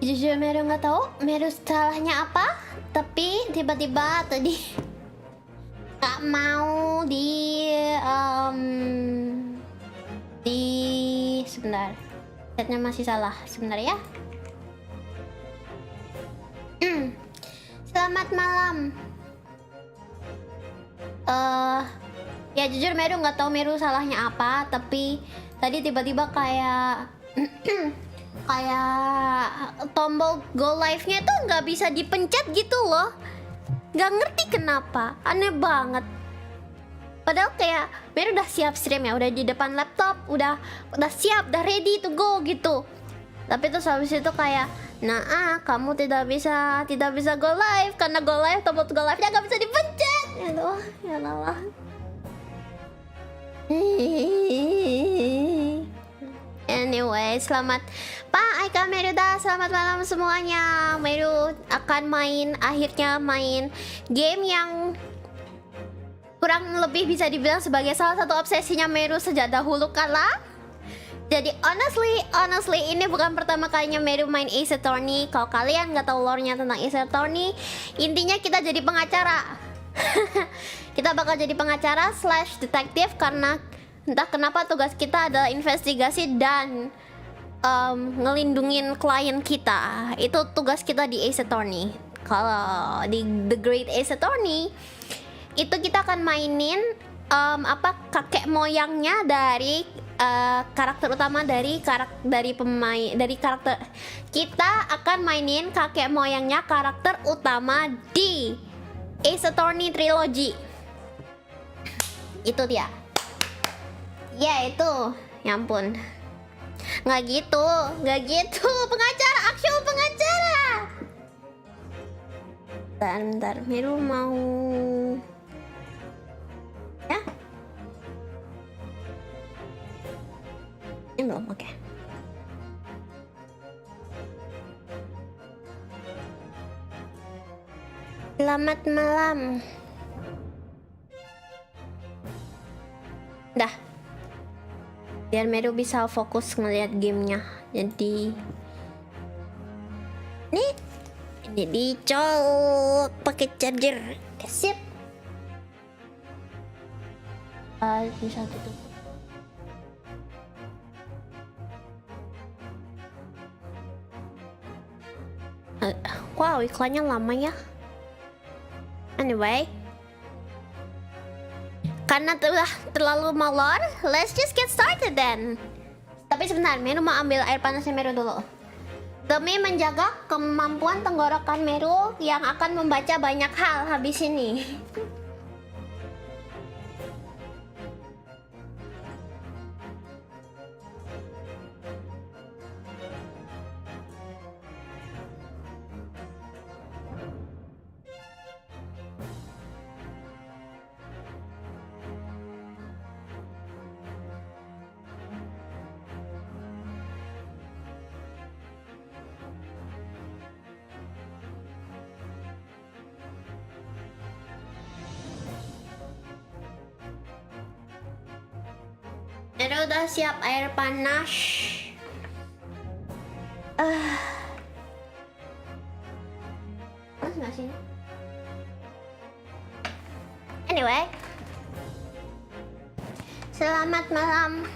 Jujur Meru nggak tahu Meru salahnya apa, tapi tiba-tiba tadi nggak mau sebentar, chatnya masih salah sebentar ya. Selamat malam. Ya jujur Meru nggak tahu Meru salahnya apa, tapi tadi tiba-tiba kayak kayak tombol go live-nya tuh nggak bisa dipencet gitu loh. Nggak ngerti kenapa, aneh banget. Padahal kayak Meru udah siap stream ya, udah di depan laptop, udah siap, udah ready to go gitu. Tapi terus habis itu kayak, kamu tidak bisa go live karena go live, tombol go live-nya nggak bisa dipencet. Ya Allah. Anyway, selamat Pak Aika Meruda, selamat malam semuanya. Meru akan akhirnya main game yang kurang lebih bisa dibilang sebagai salah satu obsesinya Meru sejak dahulu kala. Jadi honestly ini bukan pertama kalinya Meru main Ace Attorney. Kalau kalian nggak tahu lore-nya tentang Ace Attorney, intinya kita jadi pengacara. Kita bakal jadi pengacara / detektif karena entah kenapa tugas kita adalah investigasi dan ngelindungin klien kita. Itu tugas kita di Ace Attorney. Kalau di The Great Ace Attorney itu kita akan mainin kakek moyangnya dari karakter utama dari karakter. Kita akan mainin kakek moyangnya karakter utama di Ace Attorney Trilogy. Itu dia. Ya itu, ya ampun. Nggak gitu. Pengacara, actual pengacara. Bentar, Meru mau. Ya? Ini belum, oke. Selamat malam. Dah. Biar Meru bisa fokus ngeliat gamenya. Jadi ini dicolok pakai charger. Sip. Bisa tutup. Wow, iklannya lama ya. Anyway, karena telah terlalu molor, let's just get started then. Tapi sebentar, Meru mau ambil air panasnya Meru dulu. Demi menjaga kemampuan tenggorokan Meru yang akan membaca banyak hal habis ini. Meru udah siap air panas. Panas nggak sih? Anyway, selamat malam.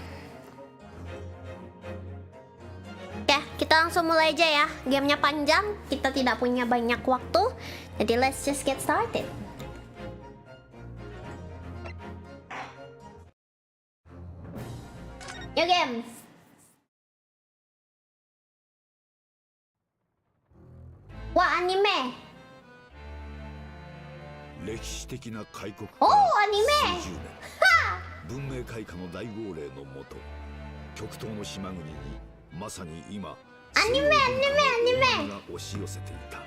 Ya, kita langsung mulai aja ya. Gamenya panjang, kita tidak punya banyak waktu. Jadi let's just get started. New game. Wah, anime. Oh, anime. Ha! 文明開化の大号令のもと、極東の島国にまさに今、アニメが押し寄せていた。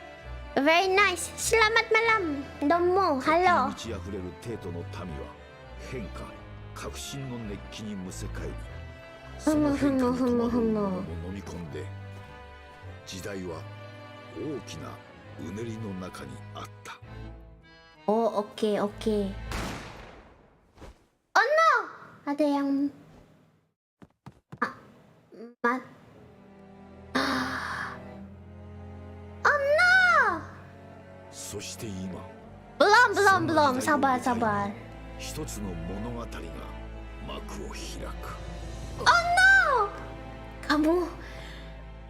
Very nice. Selamat malam. Domu, halo. 満ち溢れる帝都の民は変化、革新の熱気にむせ返り、その変化に戸惑う者を飲み込んで、時代は大きなうねりの中にあった。Oh, oke. Oh no, ada yang そして今 Belum, sabar. 一つの物語が幕を開く。 Oh no! Kamu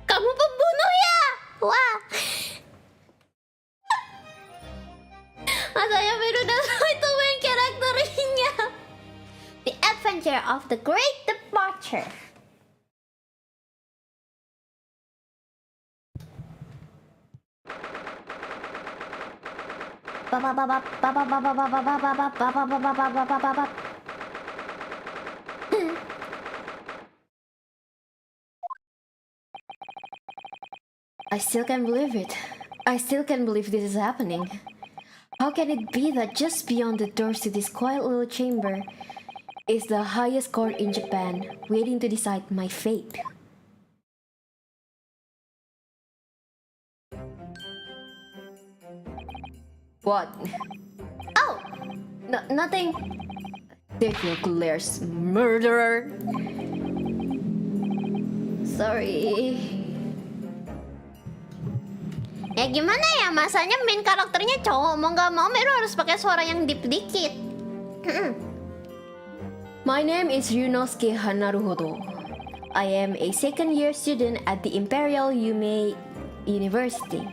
pembunuh ya? Wah. Masanya Meru dan itu main karakternya. The Adventure of the Great Departure. I still can't believe it. I still can't believe this is happening. How can it be that just beyond the doors to this quiet little chamber is the highest court in Japan, waiting to decide my fate? What? Oh! Nothing. Take your glares, murderer. Sorry. Ya gimana ya, masanya main karakternya cowok, mau nggak mau Meru harus pakai suara yang deep dikit. My name is Ryunosuke Hanaruhodo. I am a second-year student at the Imperial Yume University.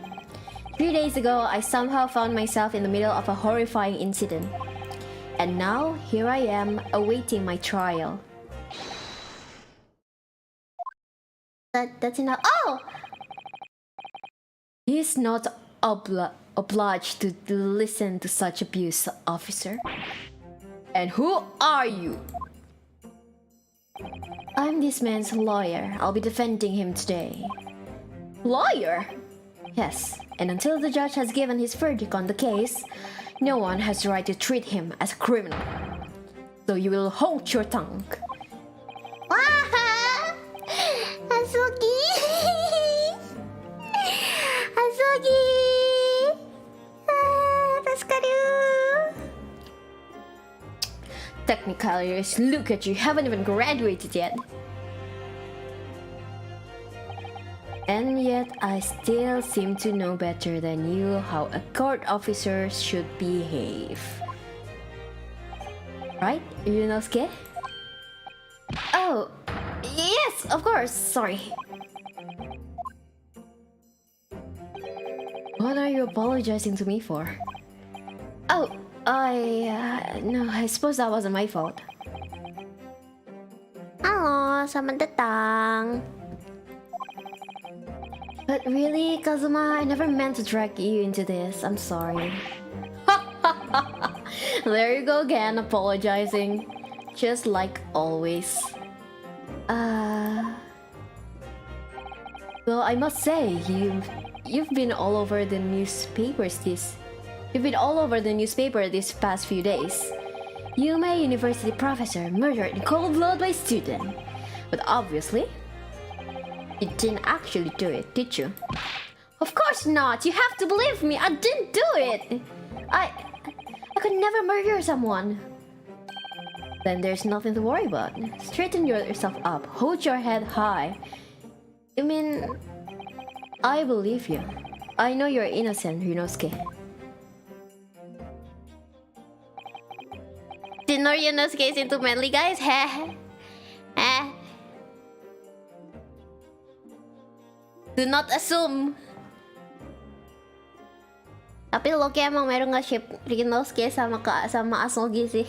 3 days ago, I somehow found myself in the middle of a horrifying incident. And now, here I am, awaiting my trial. That's enough. Oh! He's not obliged to listen to such abuse, officer. And who are you? I'm this man's lawyer. I'll be defending him today. Lawyer? Yes, and until the judge has given his verdict on the case, no one has the right to treat him as a criminal. So you will hold your tongue. Asuki! Asuki! Tasukaru! Technically, look at you, haven't even graduated yet. And yet, I still seem to know better than you how a court officer should behave. Right, Ryunosuke? Oh, yes, of course, sorry. What are you apologizing to me for? Oh, no, I suppose that wasn't my fault. Halo, selamat datang. But really, Kazuma, I never meant to drag you into this. I'm sorry. There you go again, apologizing. Just like always. Well, I must say, you've been all over the newspaper this past few days. Yume University professor murdered in cold blood by student. But obviously, you didn't actually do it, did you? Of course not! You have to believe me! I didn't do it! I could never murder someone. Then there's nothing to worry about. Straighten yourself up. Hold your head high. I mean, I believe you. I know you're innocent, Ryunosuke. Didn't know Ryunosuke is into manly guys? Do not assume. Tapi Loki emang Meru nge-ship Ryunosuke sama Asogi sih.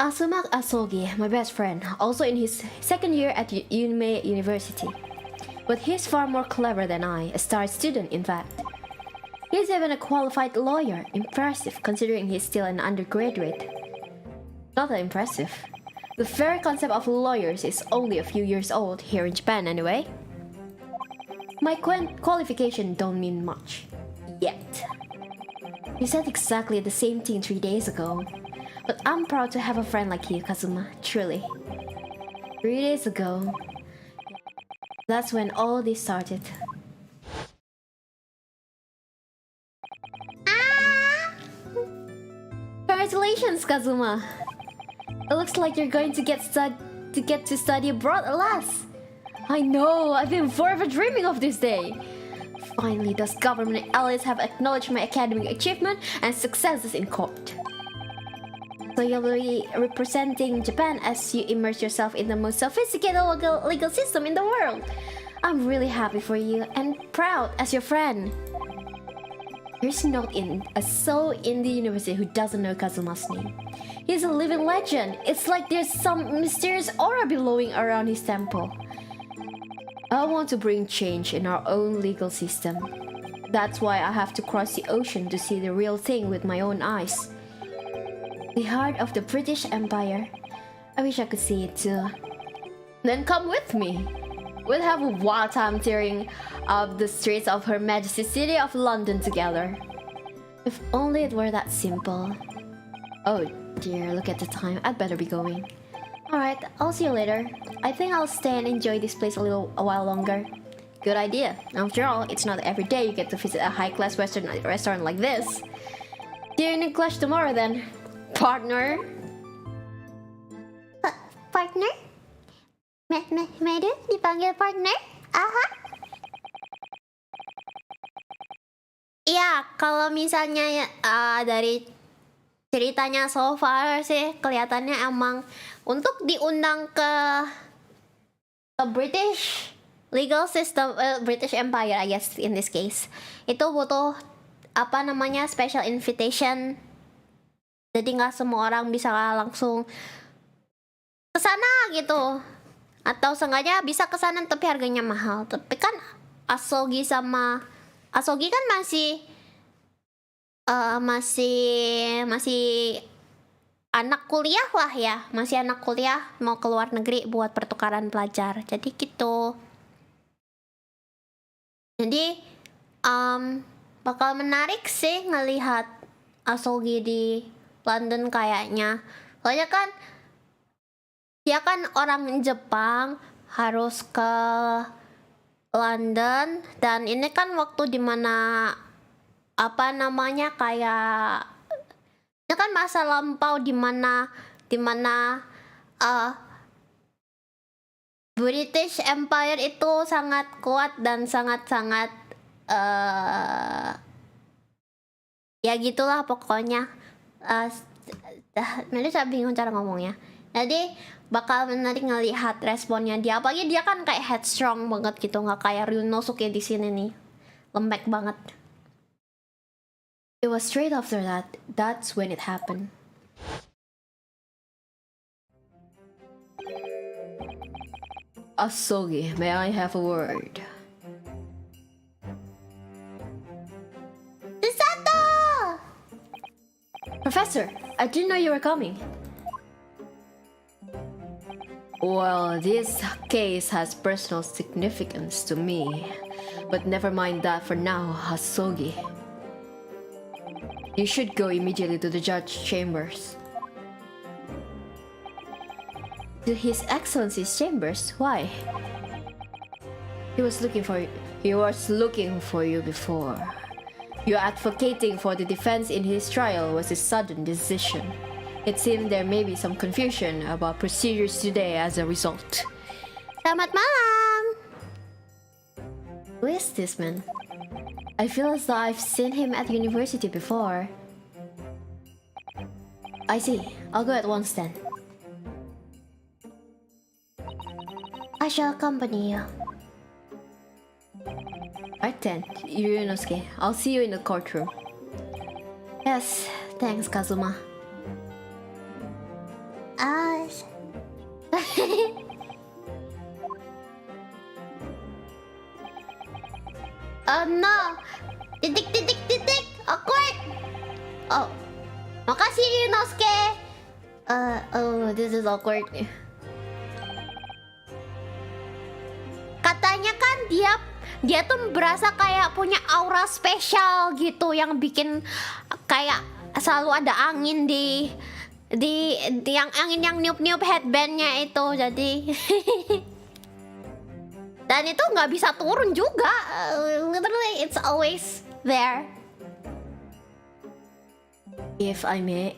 Asuma Asogi, my best friend, also in his second year at Yume University. But he's far more clever than I, a star student in fact. He's even a qualified lawyer. Impressive considering he's still an undergraduate. Not that impressive. The very concept of lawyers is only a few years old here in Japan anyway. My qualification don't mean much. Yet. You said exactly the same thing 3 days ago. But I'm proud to have a friend like you, Kazuma, truly. 3 days ago, that's when all this started. Congratulations, Kazuma! It looks like you're going to get to study abroad at last. I know, I've been forever dreaming of this day. Finally, those government allies have acknowledged my academic achievement and successes in court. So you'll be representing Japan as you immerse yourself in the most sophisticated legal system in the world. I'm really happy for you and proud as your friend. There's no a soul in the university who doesn't know Kazuma's name. He's a living legend. It's like there's some mysterious aura blowing around his temple. I want to bring change in our own legal system. That's why I have to cross the ocean to see the real thing with my own eyes. The heart of the British Empire. I wish I could see it too. Then come with me. We'll have a wild time tearing up the streets of Her Majesty's City of London together. If only it were that simple. Oh dear, look at the time. I'd better be going. Alright, I'll see you later. I think I'll stay and enjoy this place a while longer. Good idea. After all, it's not every day you get to visit a high-class Western restaurant like this. See you in class tomorrow then, partner. Partner? Meru dipanggil partner? Aha. Iya, kalau misalnya dari ceritanya so far sih kelihatannya emang untuk diundang ke British legal system, British Empire I guess in this case, itu butuh apa namanya special invitation. Jadi nggak semua orang bisa langsung ke sana gitu. Atau sengaja bisa ke sana tapi harganya mahal. Tapi kan Asogi kan masih anak kuliah lah ya, masih anak kuliah mau ke luar negeri buat pertukaran pelajar. Jadi gitu. Jadi bakal menarik sih ngelihat Asogi di London kayaknya. Soalnya kan dia kan orang Jepang harus ke London dan ini kan waktu dimana apa namanya kayak ini kan masa lampau dimana British Empire itu sangat kuat dan sangat ya gitulah pokoknya. Nanti saya bingung cara ngomongnya. Jadi bakal menarik ngelihat responnya dia. Apalagi dia kan kayak headstrong banget gitu, nggak kayak Ryunosuke di sini nih, lembek banget. It was straight after that. That's when it happened. Asogi, may I have a word? Susato! Professor, I didn't know you were coming. Well, this case has personal significance to me, but never mind that for now, Asogi. You should go immediately to the judge's chambers. To His Excellency's chambers? Why? He was looking for you before. Your advocating for the defense in his trial was a sudden decision. It seemed there may be some confusion about procedures today as a result. Selamat malam. Who is this man? I feel as though I've seen him at university before. I see. I'll go at once then. I shall accompany you. Right then, Yunosuke. I'll see you in the courtroom. Yes, thanks, Kazuma. Oh no! Titik. Awkward! Oh, Makasih Yunosuke! oh, this is awkward. Katanya kan dia tuh berasa kayak punya aura spesial gitu yang bikin kayak selalu ada angin di yang angin yang niup headbandnya itu. Jadi dan itu nggak bisa turun juga. Literally it's always there. If I may.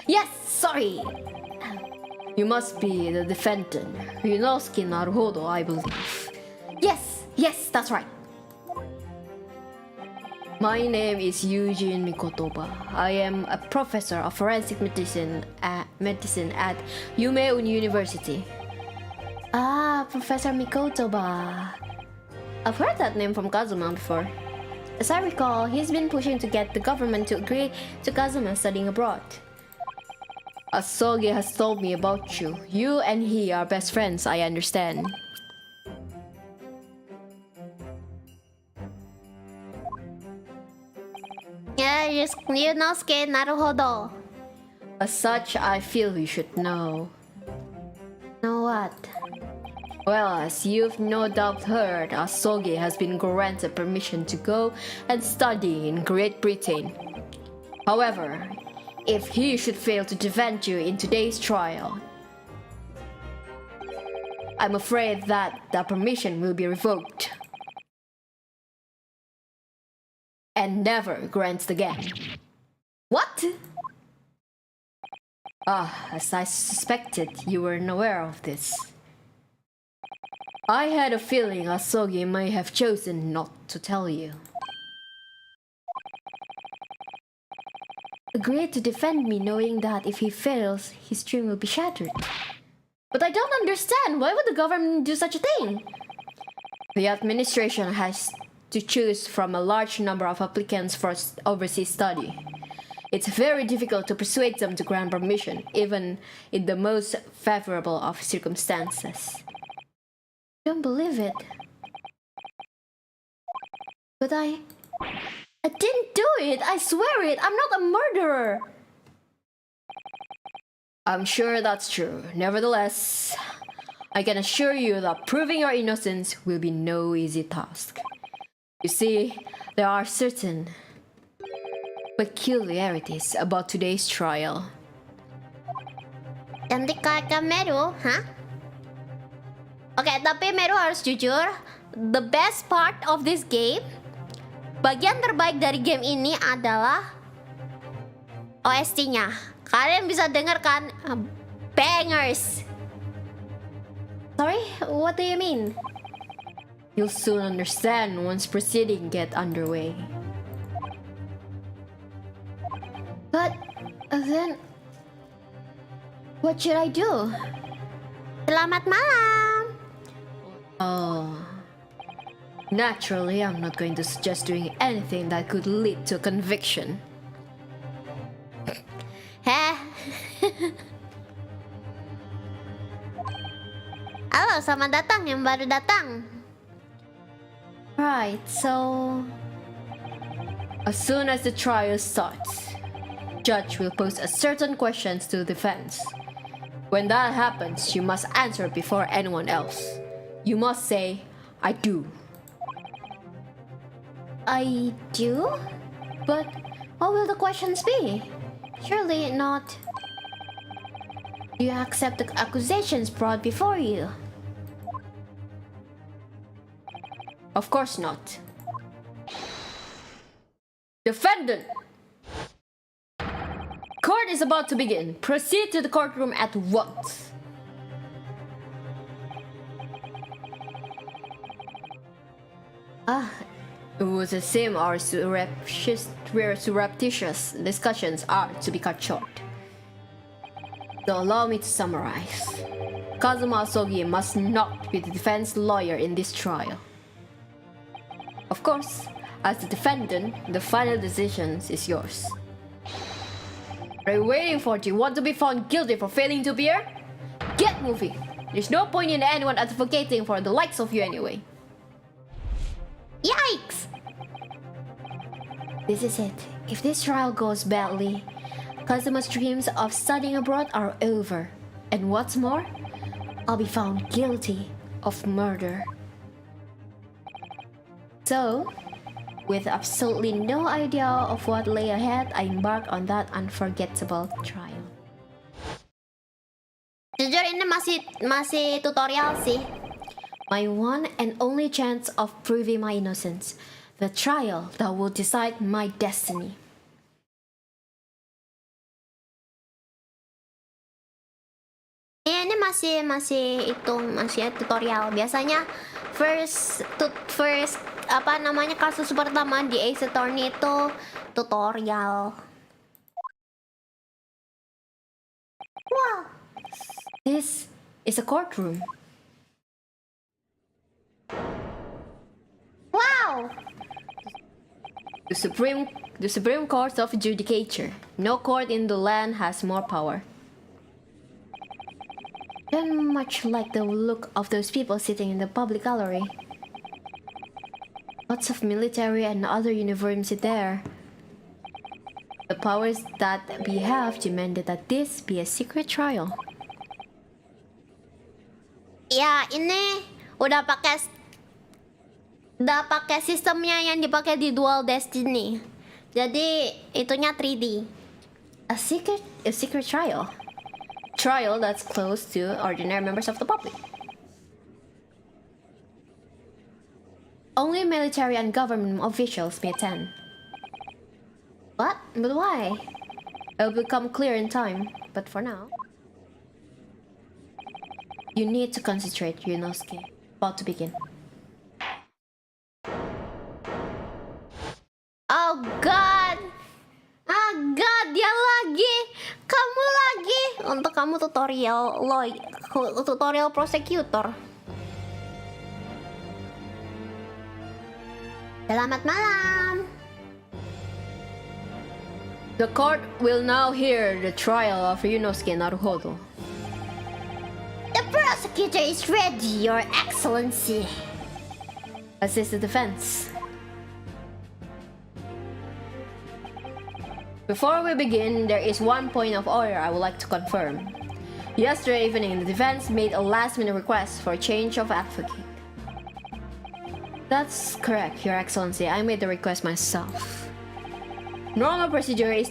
Yes, sorry. You must be the defendant, Yunosuke Naruhodo, I believe. Yes, that's right. My name is Eugene Mikotoba. I am a professor of forensic medicine at Yume University. Ah, Professor Mikotoba. I've heard that name from Kazuma before. As I recall, he's been pushing to get the government to agree to Kazuma studying abroad. Asogi has told me about you. You and he are best friends, I understand. Yeah, you know, naruhodo. As such, I feel you should know. Know what? Well, as you've no doubt heard, Asogi has been granted permission to go and study in Great Britain. However, if he should fail to defend you in today's trial, I'm afraid that the permission will be revoked and never granted again. What? Ah, as I suspected, you weren't aware of this. I had a feeling Asogi may have chosen not to tell you. Agreed to defend me knowing that if he fails, his dream will be shattered. But I don't understand, why would the government do such a thing? The administration has to choose from a large number of applicants for overseas study. It's very difficult to persuade them to grant permission, even in the most favorable of circumstances. I don't believe it. But I didn't do it, I swear it, I'm not a murderer. I'm sure that's true. Nevertheless, I can assure you that proving your innocence will be no easy task. You see, there are certain peculiarities about today's trial. Cantik kakak Meru, hah? Oke, tapi Meru harus jujur, the best part of this game, bagian terbaik dari game ini adalah OST-nya. Kalian bisa dengarkan bangers. Sorry, what do you mean? You'll soon understand once proceedings get underway. But then, what should I do? Selamat malam. Oh, naturally, I'm not going to suggest doing anything that could lead to a conviction. Heh. Halo, selamat datang yang baru datang. Right, so as soon as the trial starts, judge will pose a certain questions to the defense. When that happens, you must answer before anyone else. You must say, I do. I do? But what will the questions be? Surely not. Do you accept the accusations brought before you? Of course not. Defendant! Court is about to begin. Proceed to the courtroom at once. It was the same our surreptitious discussions are to be cut short. So allow me to summarize. Kazuma Asogi must not be the defense lawyer in this trial. Of course, as the defendant, the final decision is yours. What are you waiting for? Do you want to be found guilty for failing to appear? Get moving! There's no point in anyone advocating for the likes of you anyway. Yikes! This is it. If this trial goes badly, Kazuma's dreams of studying abroad are over. And what's more, I'll be found guilty of murder. So, with absolutely no idea of what lay ahead, I embarked on that unforgettable trial. Jujur ini masih tutorial sih. My one and only chance of proving my innocence. The trial that will decide my destiny. Ya, ini masih tutorial. Biasanya first apa namanya kasus pertama di Ace Attorney itu tutorial. Wow, this is a courtroom. Wow, the Supreme Court of Judicature. No court in the land has more power. And much like the look of those people sitting in the public gallery. Lots of military and other uniforms there. The powers that we have demanded that this be a secret trial. Ya, ini udah pakai sistemnya yang dipakai di Dual Destiny. Jadi itunya 3D. A secret trial. Trial that's close to ordinary members of the public. Only military and government officials may attend. What? But why? It'll become clear in time, but for now... You need to concentrate, Yunosuke. About to begin. Oh God! Ah God, dia lagi! Kamu lagi! Untuk kamu tutorial prosecutor. Selamat malam. The court will now hear the trial of Yunosuke Naruhodo. The prosecutor is ready, Your Excellency. Assist the defense. Before we begin, there is one point of order I would like to confirm. Yesterday evening, the defense made a last-minute request for a change of advocate. That's correct, Your Excellency. I made the request myself. Normal procedure is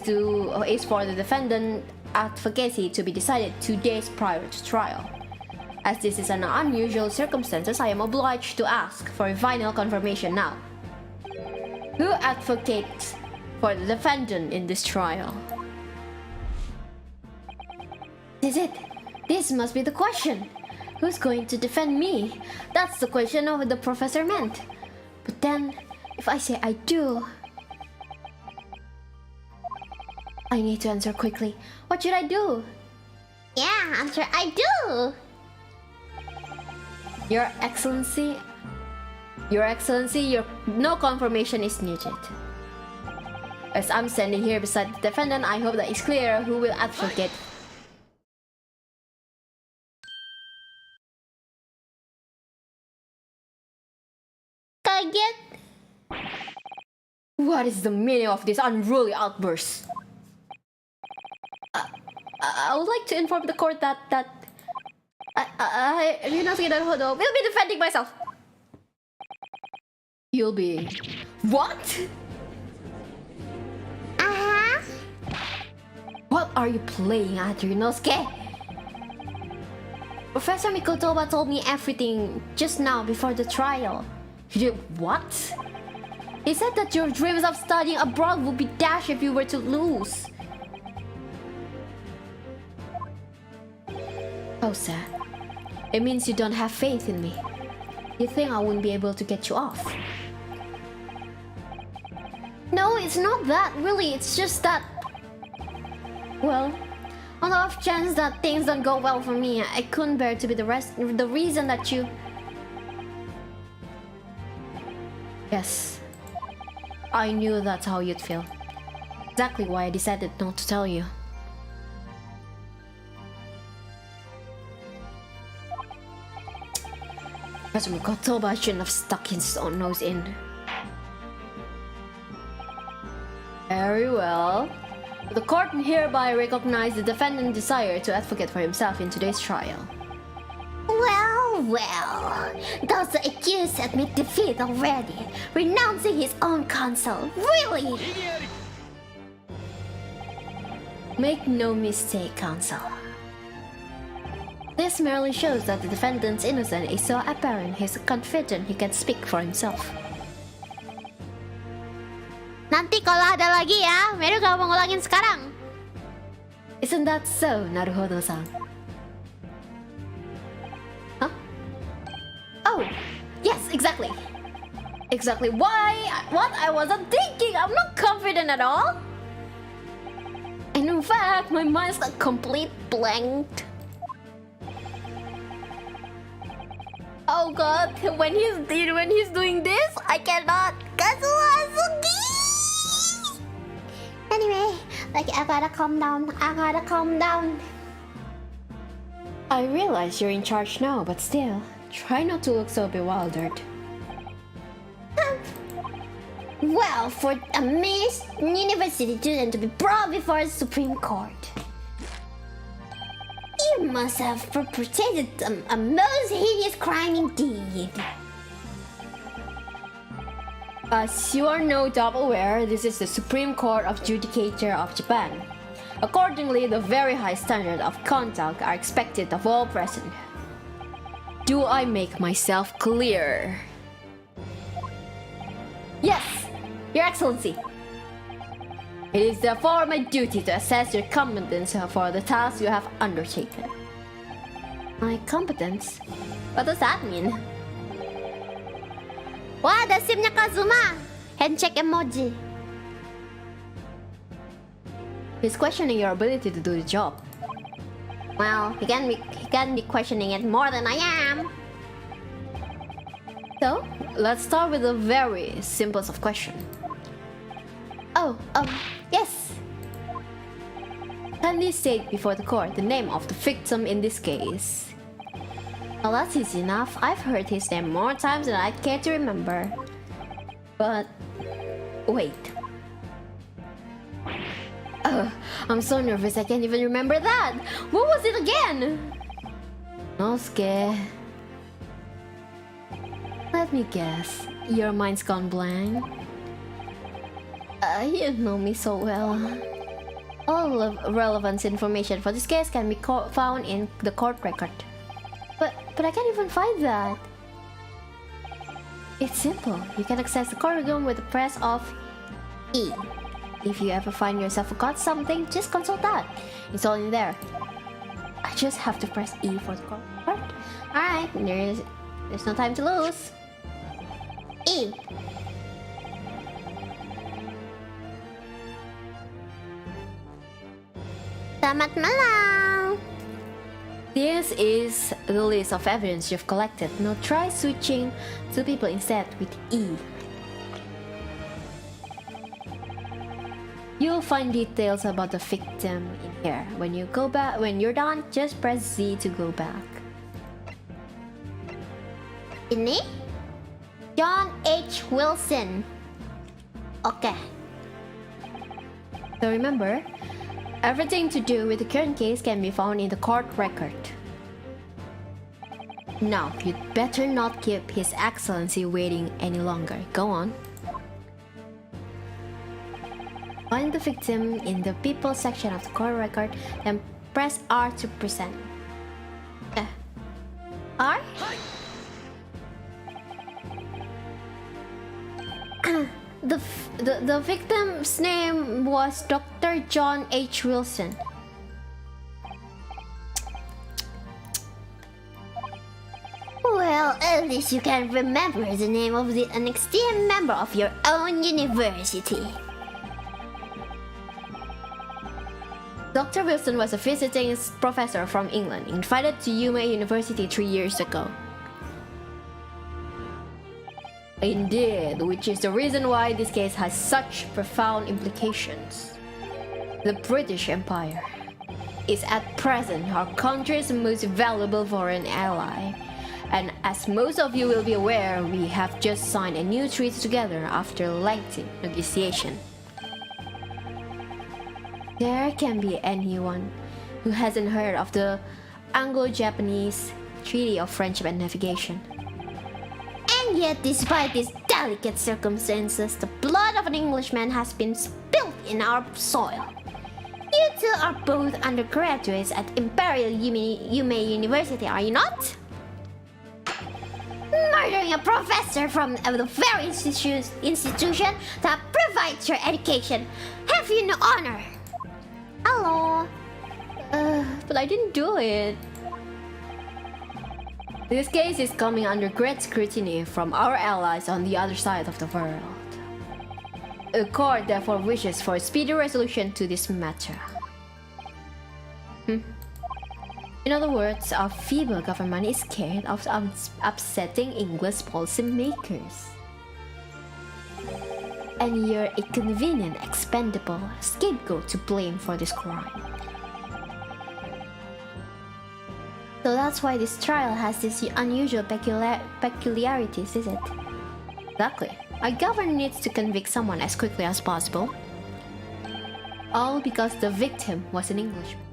for the defendant advocacy to be decided 2 days prior to trial. As this is an unusual circumstances, I am obliged to ask for a final confirmation now. Who advocates for the defendant in this trial? This is it. This must be the question. Who's going to defend me? That's the question of the professor meant. But then, if I say I do... I need to answer quickly. What should I do? Yeah, answer I do! Your Excellency, no confirmation is needed. As I'm standing here beside the defendant, I hope that it's clear who will advocate. Kaget. What is the meaning of this unruly outburst? I would like to inform the court that Yunosuke Naruhodo will be defending myself. You'll be... What? What are you playing at, Yunosuke? Professor Mikotoba told me everything just now before the trial. You did what? He said that your dreams of studying abroad would be dashed if you were to lose. How sad. It means you don't have faith in me. You think I wouldn't be able to get you off. No, it's not that, really. It's just that... Well, on the off chance that things don't go well for me, I couldn't bear to be the reason that you... Yes. I knew that's how you'd feel. Exactly why I decided not to tell you. Professor Mikotoba shouldn't have stuck his own nose in. Very well. The court hereby recognizes the defendant's desire to advocate for himself in today's trial. Well, those accused admit defeat already, renouncing his own counsel. Really? Make no mistake, counsel. This merely shows that the defendant's innocence is so apparent he's confident he can speak for himself. Nanti kalau ada lagi ya, Meru gak mau ngulangin sekarang. Isn't that so, Naruhodo-san? Huh? Oh, yes, exactly. Exactly what I wasn't thinking. I'm not confident at all. And in fact, my mind's a complete blank. Oh god, when he's doing this, I cannot. Anyway, like I gotta calm down. I realize you're in charge now, but still, try not to look so bewildered. Well, for a Miss University student to be brought before the Supreme Court, you must have perpetrated a most heinous crime indeed. As you are no doubt aware, this is the Supreme Court of Judicature of Japan. Accordingly, the very high standard of conduct are expected of all present. Do I make myself clear? Yes, Your Excellency. It is therefore my duty to assess your competence for the task you have undertaken. My competence? What does that mean? Wah, ada SIM-nya Kazuma. Handshake emoji. He's questioning your ability to do the job. Well, he can be questioning it more than I am. So, let's start with the very simplest of questions. Yes. Kindly state before the court the name of the victim in this case. Well, that's easy enough. I've heard his name more times than I care to remember. But wait. I'm so nervous I can't even remember that. What was it again? Nosuke. Let me guess. Your mind's gone blank. You know me so well. All of relevant information for this case can be found in the court record. But I can't even find that. It's simple. You can access the courtroom with the press of E. If you ever find yourself forgot something, just consult that. It's all in there. I just have to press E for the court. Alright, there's no time to lose. E. Selamat malam. This is the list of evidence you've collected. Now try switching to people instead with E. You'll find details about the victim in here. When you're done, just press Z to go back. Ini John H. Wilson. Okay. So remember, everything to do with the current case can be found in the court record. Now, you'd better not keep His Excellency waiting any longer. Go on. Find the victim in the people section of the court record, then press R to present. R? The victim's name was Dr. John H. Wilson. Well, at least you can remember the name of an esteemed member of your own university. Dr. Wilson was a visiting professor from England, invited to Yume University 3 years ago. Indeed, which is the reason why this case has such profound implications. The British Empire is at present our country's most valuable foreign ally. And as most of you will be aware, we have just signed a new treaty together after lengthy negotiation. There can be anyone who hasn't heard of the Anglo-Japanese Treaty of Friendship and Navigation. And yet, despite these delicate circumstances, the blood of an Englishman has been spilled in our soil. You two are both undergraduates at Imperial Yume University, are you not? Murdering a professor from the very institution that provides your education. Have you no honor? Hello. But I didn't do it. This case is coming under great scrutiny from our allies on the other side of the world. The court therefore wishes for a speedy resolution to this matter. In other words, our feeble government is scared of upsetting English policymakers. And you're a convenient, expendable scapegoat to blame for this crime. So that's why this trial has these unusual peculiarities, is it? Exactly. Our government needs to convict someone as quickly as possible. All because the victim was an Englishman.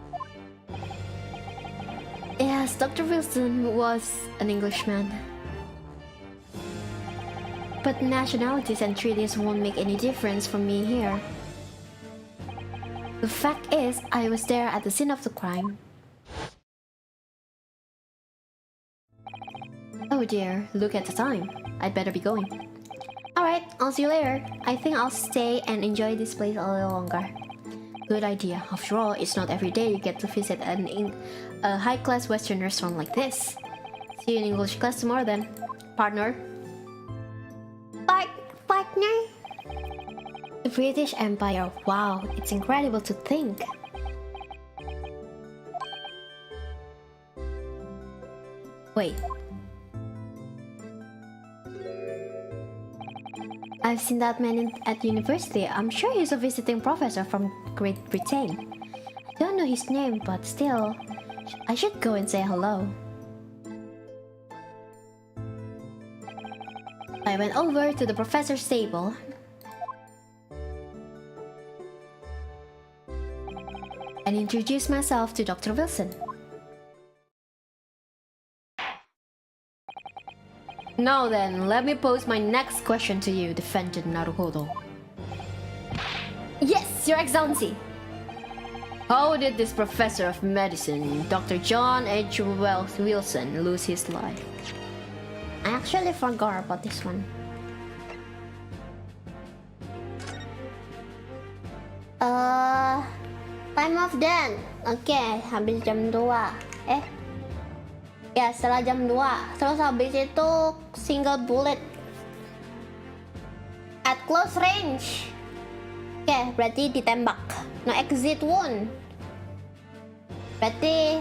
Yes, Dr. Wilson was an Englishman. But nationalities and treaties won't make any difference for me here. The fact is, I was there at the scene of the crime. Oh dear, look at the time. I'd better be going. Alright, I'll see you later. I think I'll stay and enjoy this place a little longer. Good idea. After all, it's not every day you get to visit a high-class Western restaurant like this. See you in English class tomorrow then, partner. Partner? The British Empire. Wow, it's incredible to think. Wait. I've seen that man at university. I'm sure he's a visiting professor from Great Britain. I don't know his name, but still, I should go and say hello. I went over to the professor's table and introduced myself to Dr. Wilson. Now then, let me pose my next question to you, defendant Naruhodo. Yes, Your Excellency! How did this professor of medicine, Dr. John H. Wilson, lose his life? I actually forgot about this one. Time of death. Oke, habis jam 2. Ya, setelah jam 2. Terus habis itu single bullet at close range. Oke, berarti ditembak. No exit wound. Berarti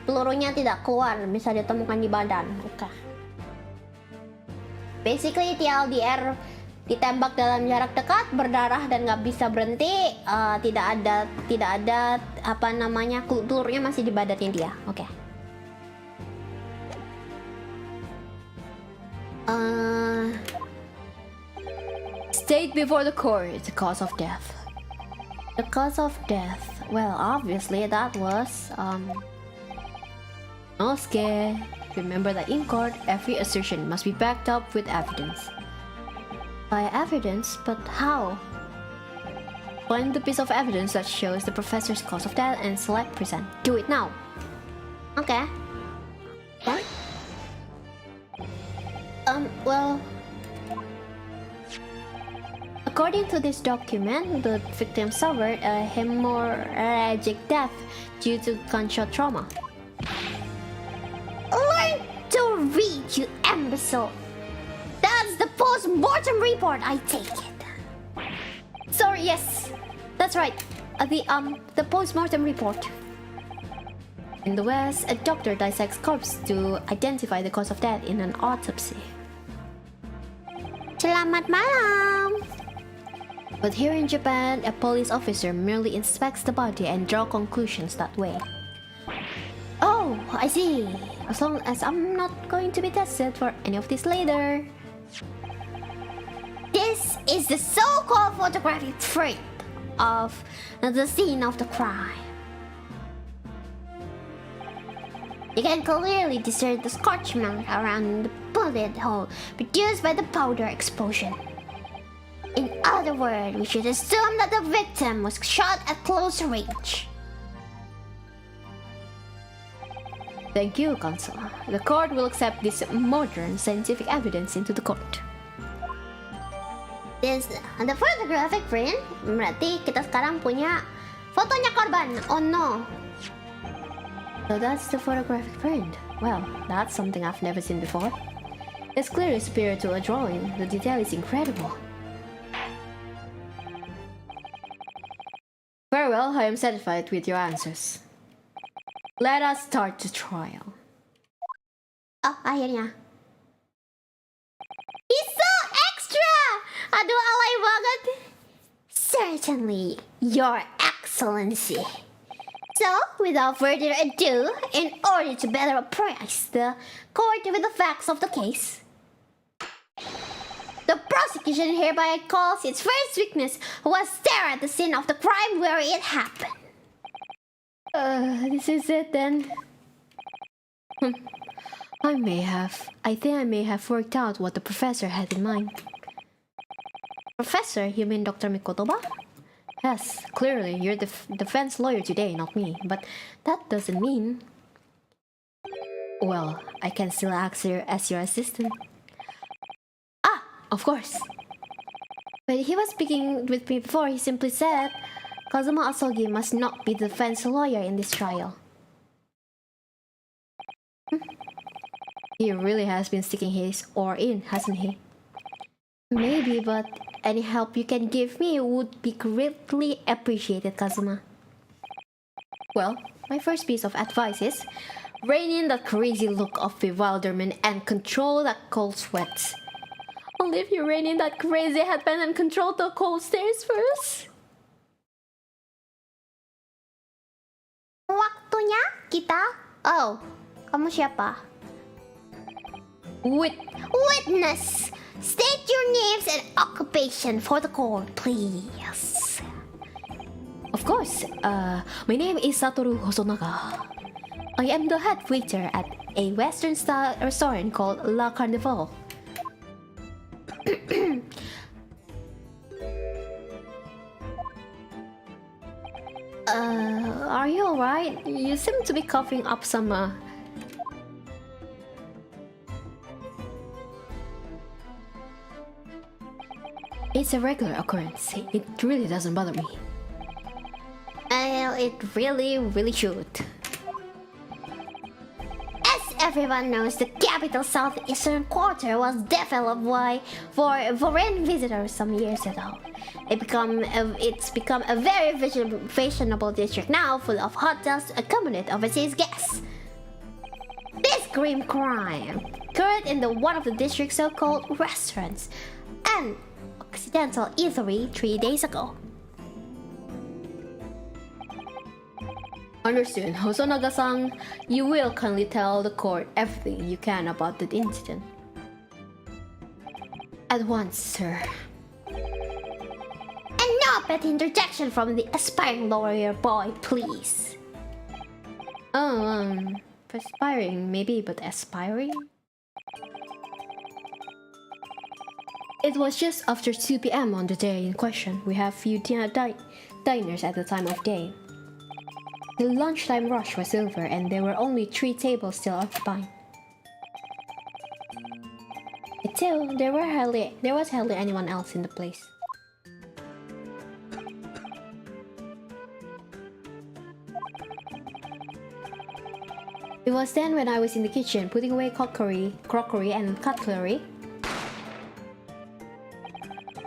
pelurunya tidak keluar, bisa ditemukan di badan. Oke. Basically TLDR, ditembak dalam jarak dekat, berdarah dan nggak bisa berhenti. Tidak ada apa namanya, pelurunya masih di badannya dia. Oke. State before the court the cause of death. The cause of death. Well, obviously that was Nosuke. Remember that in court, every assertion must be backed up with evidence. By evidence, but how? Find the piece of evidence that shows the professor's cause of death and select present. Do it now. Okay. What? Well, according to this document, the victim suffered a hemorrhagic death due to gunshot trauma. learn to read, you imbecile. That's the post-mortem report, I take it. Sorry, yes, that's right. The post-mortem report. In the West, a doctor dissects corpse to identify the cause of death in an autopsy. Selamat malam. But here in Japan, a police officer merely inspects the body and draws conclusions that way. Oh, I see. As long as I'm not going to be tested for any of this later. This is the so-called photographic print of the scene of the crime. You can clearly discern the scorch mark around the bullet hole produced by the powder explosion. In other words, we should assume that the victim was shot at close range. Thank you, Counsel. The court will accept this modern scientific evidence into the court. This the photographic print, berarti kita sekarang punya fotonya korban. Oh no. So that's the photographic print. Well, that's something I've never seen before. It's clearly superior to a drawing. The detail is incredible. Very well, I am satisfied with your answers. Let us start the trial. Oh, akhirnya. He's so extra! Aduh, alay banget. Certainly, Your Excellency. So, without further ado, in order to better apprise the court with the facts of the case, the prosecution hereby calls its first witness who was there at the scene of the crime where it happened. This is it then. I think I may have worked out what the professor had in mind. Professor, you mean Dr. Mikotoba? Yes, clearly you're the defense lawyer today, not me. But that doesn't mean... Well, I can still act here as your assistant. Ah, of course. When he was speaking with me before, he simply said, Kazuma Asogi must not be the defense lawyer in this trial. He really has been sticking his oar in, hasn't he? Maybe, but any help you can give me would be greatly appreciated, Kazuma. Well, my first piece of advice is rein in that crazy look of bewilderment and control that cold sweat. I'll leave you rein in that crazy headband and control the cold stares first. Waktunya kita... Oh, kamu siapa? Witness! State your names and occupation for the court, please. Of course, my name is Satoru Hosonaga. I am the head waiter at a Western-style restaurant called La Carnival. Are you alright? You seem to be coughing up some, It's a regular occurrence. It really doesn't bother me. Well, it really should. As everyone knows, the capital southeastern quarter was developed for foreign visitors some years ago. It's become a very fashionable district now, full of hotels to accommodate overseas guests. This grim crime occurred in one of the district's so-called restaurants, and Occidental Eatery 3 days ago. Understood. Hosonaga-san, you will kindly tell the court everything you can about that incident. At once, sir. And no petty interjection from the aspiring lawyer boy, please. Perspiring maybe, but aspiring? It was just after 2 p.m. on the day in question. We have few diners at the time of day. The lunchtime rush was over and there were only 3 tables still occupied. Still, there was hardly anyone else in the place. It was then when I was in the kitchen putting away crockery and cutlery.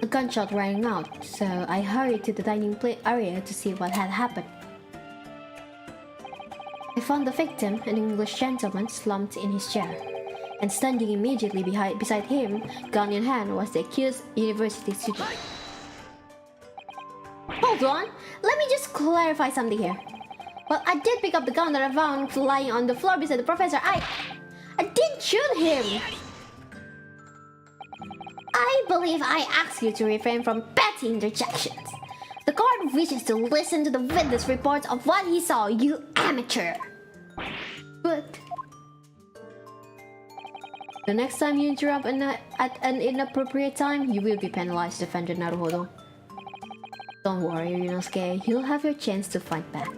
A gunshot rang out, so I hurried to the dining area to see what had happened. I found the victim, an English gentleman, slumped in his chair, and standing immediately beside him, gun in hand, was the accused university student. Hold on, let me just clarify something here. Well, I did pick up the gun that I found lying on the floor beside the professor. I didn't shoot him! I believe I asked you to refrain from petty interjections. The court wishes to listen to the witness reports of what he saw, you amateur. But the next time you interrupt at an inappropriate time, you will be penalized, defended Naruhodo. Don't worry, Ryunosuke, you'll have your chance to fight back.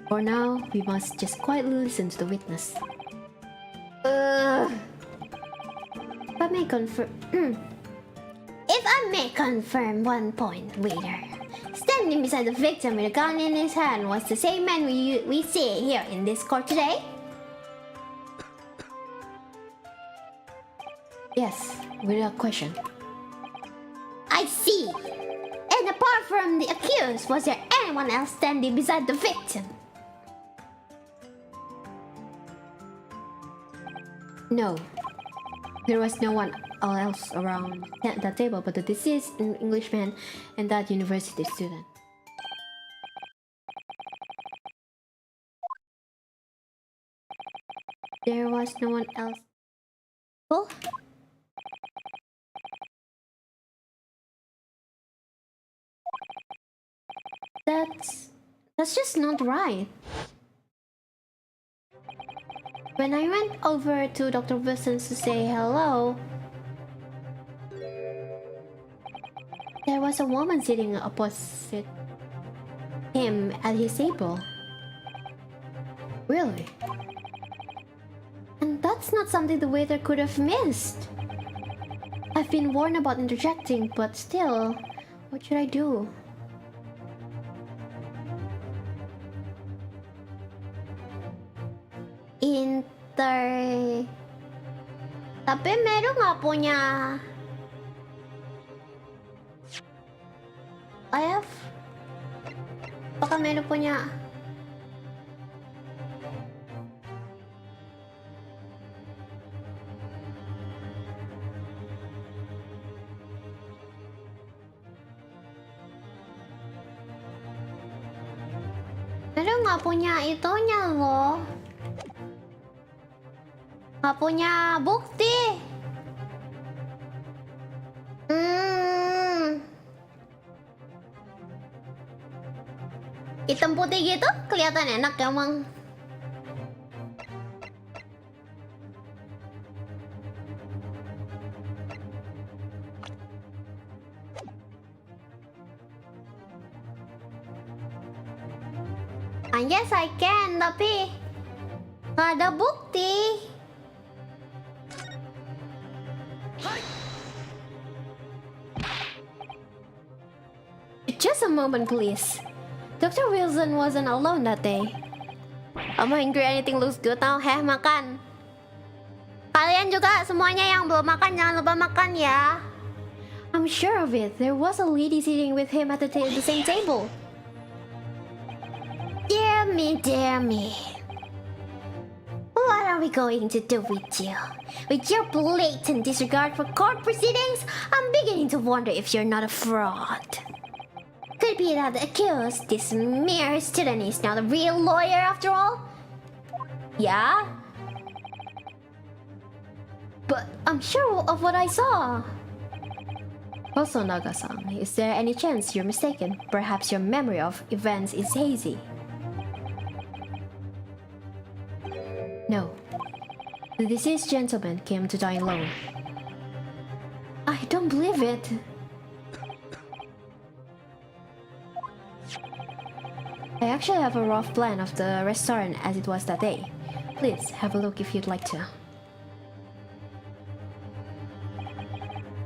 For now, we must just quietly listen to the witness. If I may confirm one point, waiter. Standing beside the victim with a gun in his hand was the same man we see here in this court today? Yes, without question. I see. And apart from the accused, was there anyone else standing beside the victim? No. There was no one else around that table but the deceased Englishman and that university student. There was no one else. Oh? That's just not right. When I went over to Dr. Wilson to say hello, there was a woman sitting opposite him at his table. Really? And that's not something the waiter could have missed. I've been warned about interjecting, but still, what should I do? Tapi Meru nggak punya F. Apakah Meru punya? Meru nggak punya itunya loh. Nggak punya bukti. Hitam putih gitu kelihatan enak emang. Yes, I can, tapi nggak ada bukti. Just a moment, please. Dr. Wilson wasn't alone that day. I'm hungry, anything looks good now. Makan. Kalian juga semuanya yang belum makan, jangan lupa makan ya. I'm sure of it. There was a lady sitting with him at the same table. Dear me, dear me. What are we going to do with you? With your blatant disregard for court proceedings, I'm beginning to wonder if you're not a fraud. Could be that the accused, this mere student, is not a real lawyer after all? Yeah? But I'm sure of what I saw. Also, Naga-san, is there any chance you're mistaken? Perhaps your memory of events is hazy. No. The deceased gentleman came to dine alone. I don't believe it. I actually have a rough plan of the restaurant as it was that day. Please have a look if you'd like to.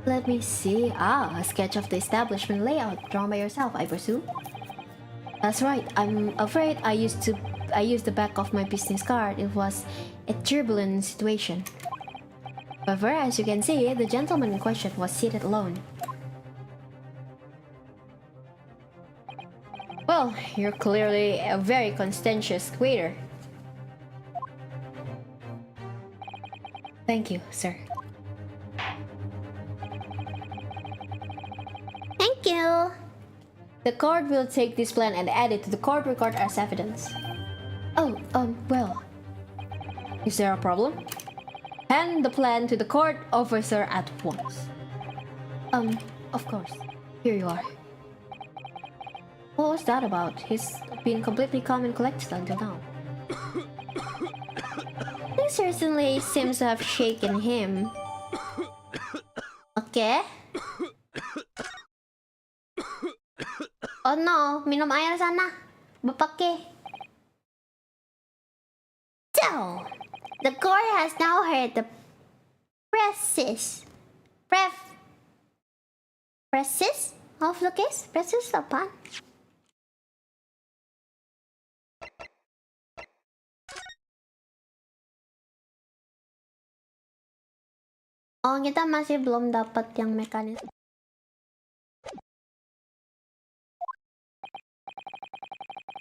Let me see. A sketch of the establishment layout drawn by yourself, I presume. That's right. I'm afraid I used the back of my business card. It was a turbulent situation. However, as you can see, the gentleman in question was seated alone. Well, you're clearly a very conscientious waiter. Thank you, sir. Thank you. The court will take this plan and add it to the court record as evidence. Oh, well. Is there a problem? Hand the plan to the court officer at once. Of course. Here you are. What was that about? He's been completely calm and collected until now. This certainly seems to have shaken him. Okay. Oh no, minum air sana. Bapake. So, the court has now heard the preces of the case? Preces apa? Oh, kita masih belum dapat yang mekanisme.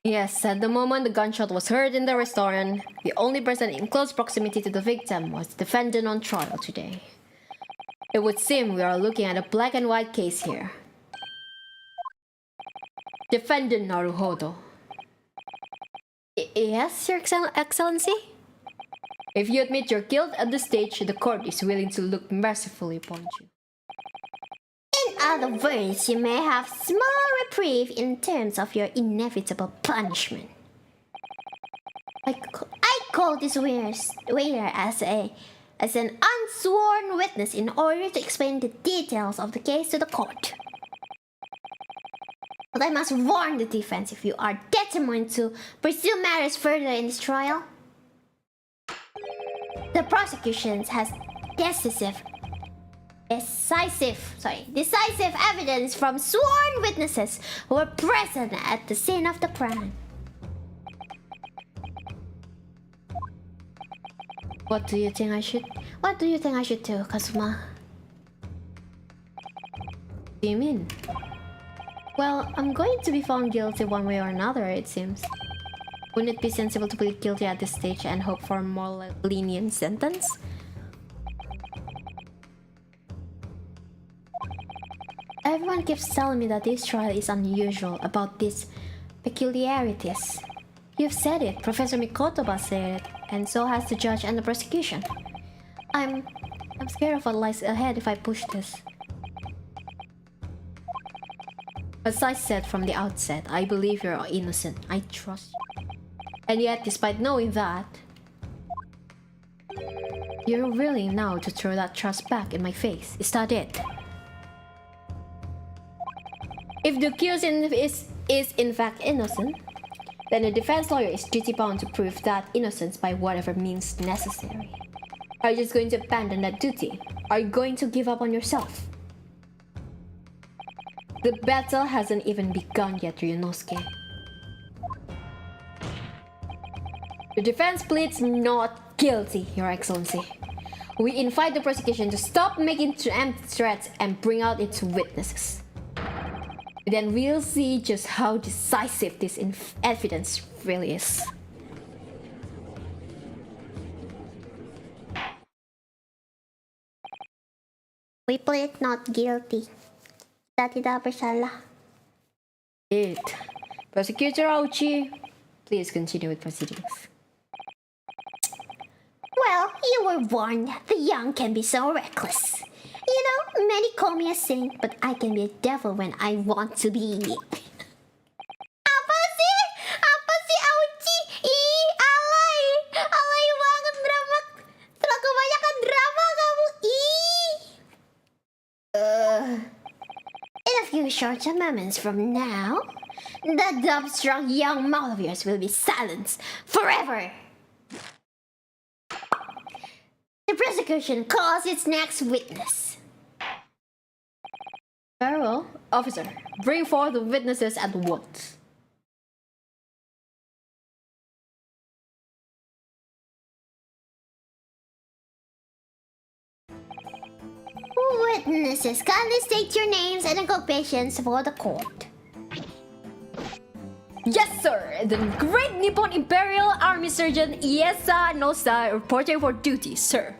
Yes, at the moment the gunshot was heard in the restaurant, the only person in close proximity to the victim was the defendant on trial today. It would seem we are looking at a black and white case here. Defendant Naruhodo. Yes, Your Excellency? If you admit your guilt at this stage, the court is willing to look mercifully upon you. In other words, you may have small reprieve in terms of your inevitable punishment. I call this waiter as an unsworn witness in order to explain the details of the case to the court. But I must warn the defense, if you are determined to pursue matters further in this trial, the prosecution has decisive evidence from sworn witnesses who were present at the scene of the crime. What do you think I should do, Kazuma? What do you mean? Well, I'm going to be found guilty one way or another, it seems. Wouldn't it be sensible to plead guilty at this stage and hope for a more lenient sentence? Everyone keeps telling me that this trial is unusual about these peculiarities. You've said it, Professor Mikotoba said it, and so has the judge and the prosecution. I'm scared of what lies ahead if I push this. As I said from the outset, I believe you're innocent. I trust you. And yet, despite knowing that, you're willing now to throw that trust back in my face. Is that it? If the accused is in fact innocent, then the defense lawyer is duty-bound to prove that innocence by whatever means necessary. Are you just going to abandon that duty? Are you going to give up on yourself? The battle hasn't even begun yet, Ryunosuke. The defense pleads not guilty, Your Excellency. We invite the prosecution to stop making empty threats and bring out its witnesses. Then we'll see just how decisive this evidence really is. We plead not guilty. Kita tidak bersalah. Prosecutor Auchi, please continue with proceedings. Well, you were warned. The young can be so reckless. You know, many call me a saint, but I can be a devil when I want to be. Apa sih? Apa sih, Auchi? Ih, alay. Alay banget drama. Telah kebanyakan drama kamu. In a few short moments from now, the dumb-strung young mouth of yours will be silenced forever. The prosecution calls its next witness. Very well. Officer, bring forth the witnesses at once. Witnesses, kindly state your names and occupations for the court. Yes, sir! The Great Nippon Imperial Army Surgeon Iesa Nosa reporting for duty, sir.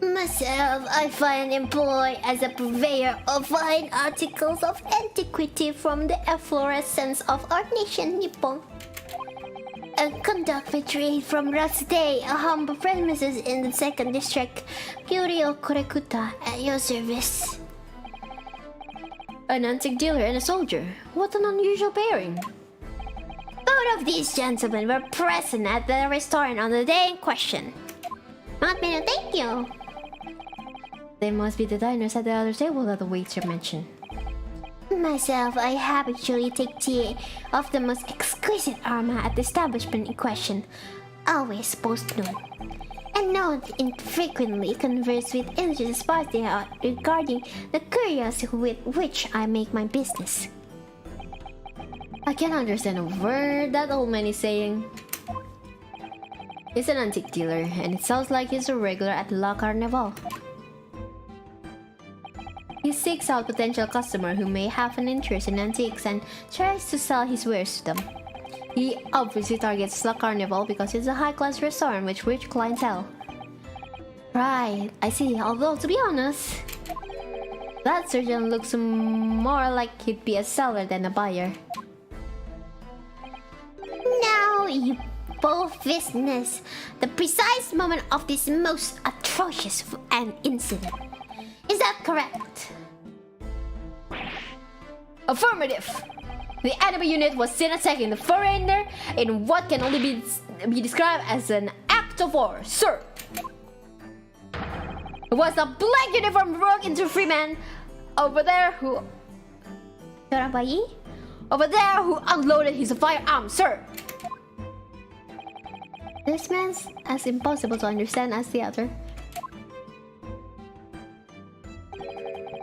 Myself, I find employed as a purveyor of fine articles of antiquity from the efflorescence of our nation, Nippon. And conduct my trade from Rasday, a humble premises in the 2nd District, Kyuryo Korekuta, at your service. An antique dealer and a soldier. What an unusual pairing. Both of these gentlemen were present at the restaurant on the day in question. Thank you. They must be the diners at the other table that the waiter mentioned. Myself, I habitually take tea of the most exquisite aroma at the establishment in question, always post-noon. And not infrequently converse with interested parties regarding the curiosity with which I make my business. I can't understand a word that old man is saying. He's an antique dealer, and it sounds like he's a regular at La Carnival. He seeks out potential customers who may have an interest in antiques and tries to sell his wares to them. He obviously targets La Carnival because it's a high-class restaurant with rich clientele. Right, I see. Although, to be honest, that surgeon looks more like he'd be a seller than a buyer. Now, you both witness the precise moment of this most atrocious incident. Is that correct? Affirmative! The enemy unit was seen attacking the foreigner in what can only be described as an act of war, sir. It was a black uniform rogue into free man over there who unloaded his firearm, sir. This man's as impossible to understand as the other.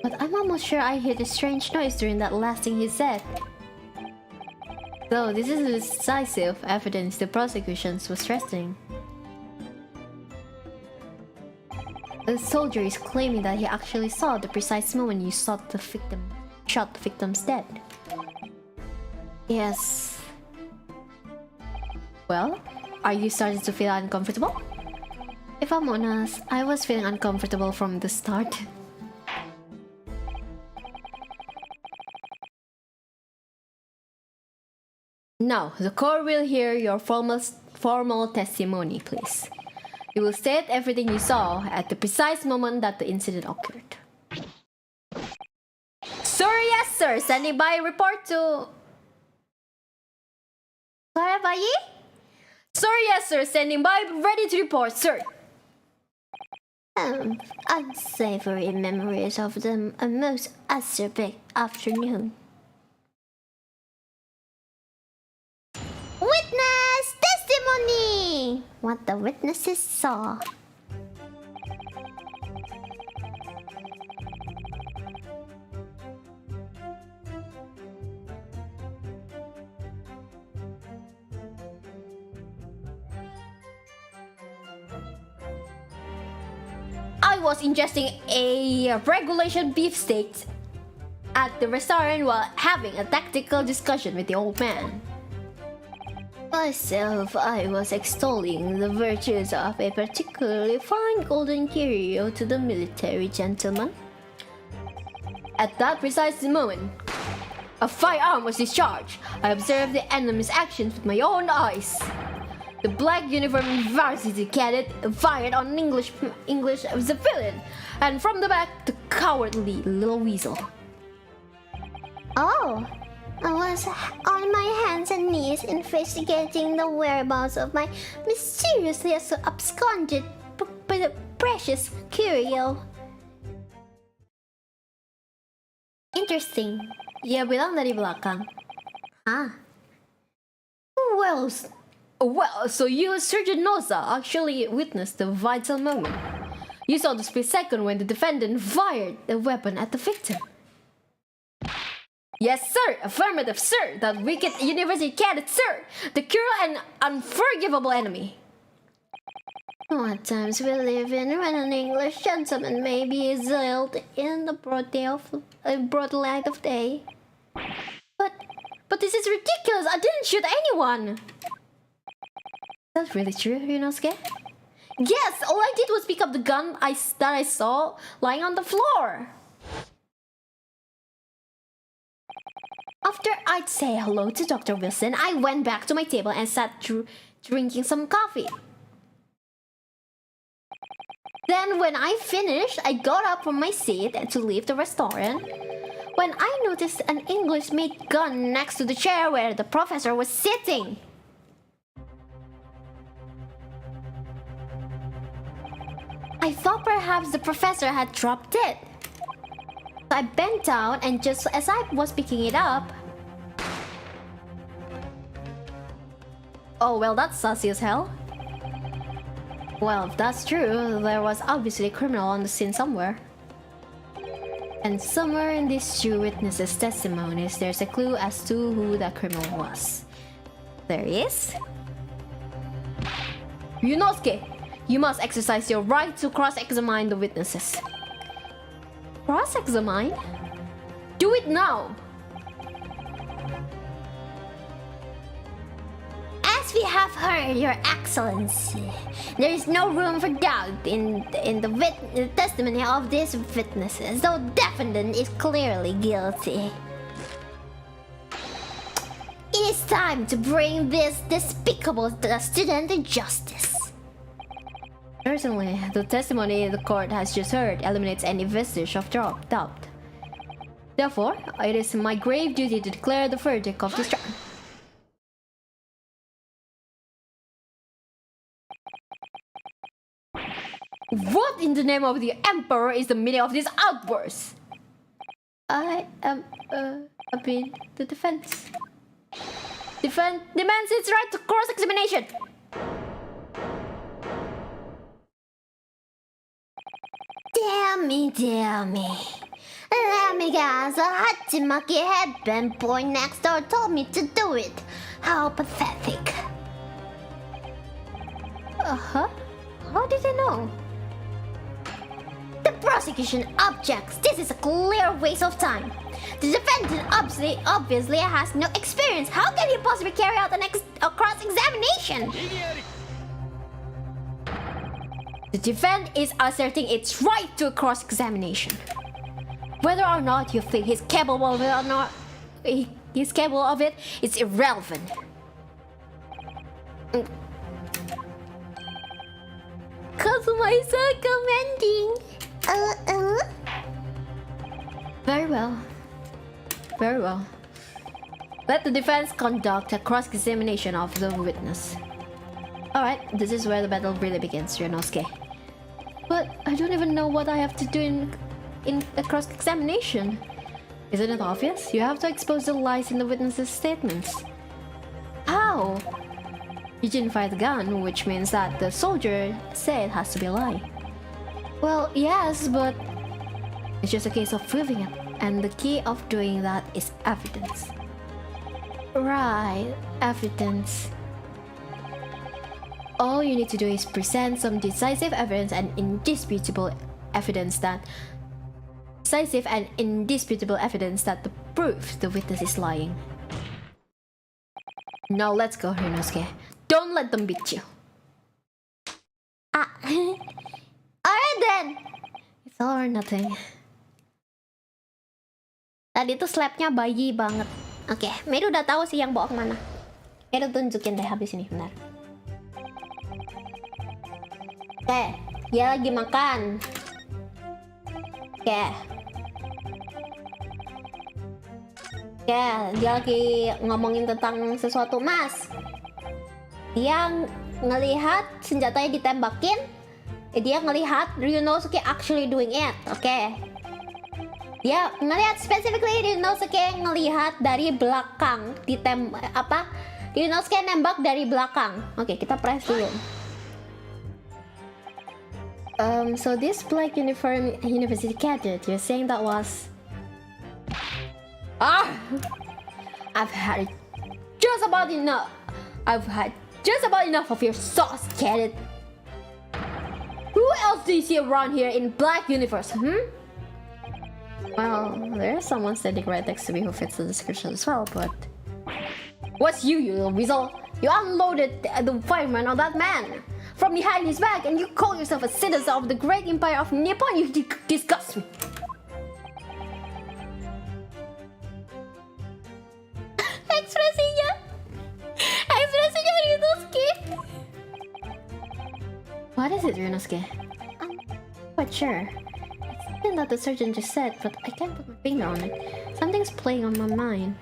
But I'm almost sure I heard a strange noise during that last thing he said. Though this is decisive evidence the prosecution was stressing. The soldier is claiming that he actually saw the precise moment you shot the victim's dead. Yes. Well, are you starting to feel uncomfortable? If I'm honest, I was feeling uncomfortable from the start. Now, the court will hear your formal testimony, please. You will state everything you saw at the precise moment that the incident occurred. Sir, yes, sir. Standing by. Report to... Sir, yes, sir. Standing by. Ready to report, sir. Unsavory memories of a most acerbic afternoon. Witness testimony! What the witnesses saw. I was ingesting a regulation beefsteak at the restaurant while having a tactical discussion with the old man. Myself, I was extolling the virtues of a particularly fine golden curio to the military gentleman. At that precise moment, a firearm was discharged. I observed the enemy's actions with my own eyes. The black uniformed varsity cadet fired on an English civilian, and from the back, the cowardly little weasel. Oh, I was on my hands and knees investigating the whereabouts of my mysteriously absconded precious curio. Interesting. Ia bilang dari belakang. Ah. Well, so you, Surgeon Noza, actually witnessed the vital moment. You saw the split second when the defendant fired the weapon at the victim. Yes, sir. Affirmative, sir. That wicked university cadet, sir. The cruel and unforgivable enemy. What times we live in when an English gentleman may be exiled in the broad light of day. But this is ridiculous. I didn't shoot anyone. Is that really true, Yunosuke? Yes, all I did was pick up the gun that I saw lying on the floor. After I'd say hello to Dr. Wilson, I went back to my table and sat drinking some coffee. Then when I finished, I got up from my seat to leave the restaurant when I noticed an English-made gun next to the chair where the professor was sitting. I thought perhaps the professor had dropped it. I bent down and just as I was picking it up... Oh, well, that's sassy as hell. Well, if that's true, there was obviously a criminal on the scene somewhere. And somewhere in these two witnesses' testimonies, there's a clue as to who that criminal was. There is? Ryunosuke, you must exercise your right to cross-examine the witnesses. Cross-examine? Do it now! As we have heard, Your Excellency, there is no room for doubt in the testimony of these witnesses, though defendant is clearly guilty. It is time to bring this despicable student to justice. Certainly, the testimony the court has just heard eliminates any vestige of doubt. Therefore, it is my grave duty to declare the verdict of this trial. What in the name of the Emperor is the meaning of this outburst? I am, the defense. Demands its right to cross-examination. Damn me. Let me guess, a Hachimaki headband boy next door told me to do it. How pathetic. Uh-huh. How did they know? The prosecution objects. This is a clear waste of time. The defendant obviously has no experience. How can he possibly carry out a cross-examination? The defense is asserting its right to a cross-examination. Whether or not you think he's capable of it or not, he's capable of it, it's irrelevant. Kazuma-san commenting. Very well. Very well. Let the defense conduct a cross-examination of the witness. Alright, this is where the battle really begins, Ryunosuke. But I don't even know what I have to do in a cross-examination. Isn't it obvious? You have to expose the lies in the witness's statements. How? You didn't fire the gun, which means that the soldier said it has to be a lie. Well, yes, but it's just a case of proving it, and the key of doing that is evidence. Right, evidence. All you need to do is present some decisive evidence and indisputable evidence that proves the witness is lying. Now let's go, Ryunosuke. Don't let them beat you. Alright then. It's all or nothing. Tadi tuh slapnya bayi banget. Oke, Meru udah tahu sih yang bawa kemana. Meru tunjukin deh habis ini, bentar. Oke, dia lagi makan. Oke, dia lagi ngomongin tentang sesuatu, Mas. Dia ngelihat senjatanya ditembakin. Dia ngelihat Ryunosuke actually doing it. Oke. Dia ngelihat specifically Ryunosuke ngelihat dari belakang Ryunosuke nembak dari belakang. Oke, kita press dulu. So this black uniform university cadet, you're saying that was... I've had just about enough of your sauce, cadet. Who else do you see around here in black uniforms, Well, there's someone standing right next to me who fits the description as well, but... What's you little weasel? You unloaded the fireman on that man! From behind his back, and you call yourself a citizen of the great empire of Nippon? You disgust me! Ekspresinya Ryunosuke. What is it, Ryunosuke? I'm quite sure. It's something that the surgeon just said, but I can't put my finger on it. Something's playing on my mind.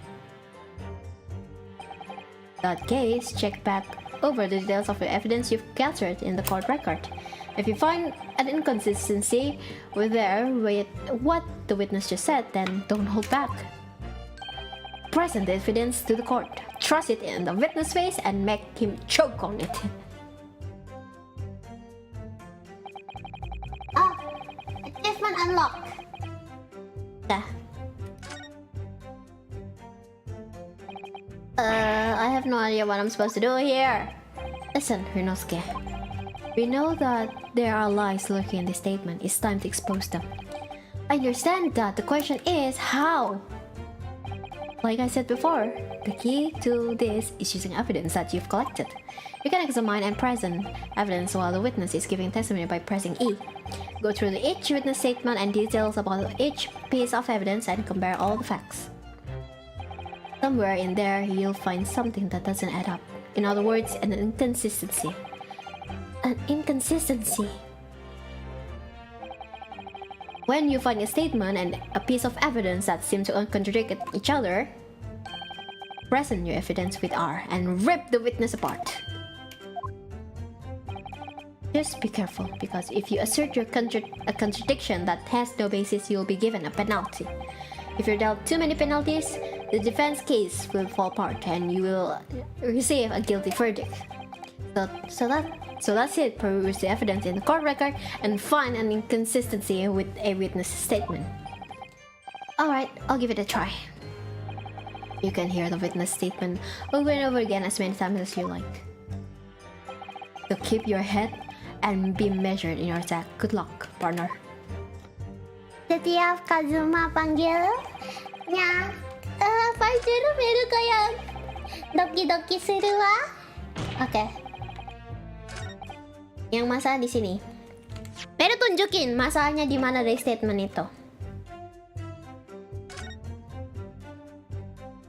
In that case, check back over the details of the evidence you've gathered in the court record. If you find an inconsistency with what the witness just said, then don't hold back. Present the evidence to the court. Thrust it in the witness' face and make him choke on it. Achievement unlocked. I have no idea what I'm supposed to do here. Listen, Ryunosuke. We know that there are lies lurking in this statement. It's time to expose them. I understand that. The question is how? Like I said before, the key to this is using evidence that you've collected. You can examine and present evidence while the witness is giving testimony by pressing E. Go through each witness statement and details about each piece of evidence and compare all the facts. Somewhere in there, you'll find something that doesn't add up. In other words, an inconsistency. An inconsistency. When you find a statement and a piece of evidence that seem to contradict each other, present your evidence with R and rip the witness apart. Just be careful, because if you assert a contradiction that has no basis, you'll be given a penalty. If you're dealt too many penalties, the defense case will fall apart and you will receive a guilty verdict. So that's it. Peruse the evidence in the court record and find an inconsistency with a witness statement. Alright, I'll give it a try. You can hear the witness statement over and over again as many times as you like. So keep your head and be measured in your attack. Good luck, partner. Setiap Kazuma panggilnya, partner Meru kayak doki-doki seru ah. Oke. Yang masalah di sini. Meru tunjukin masalahnya di mana dari statement itu.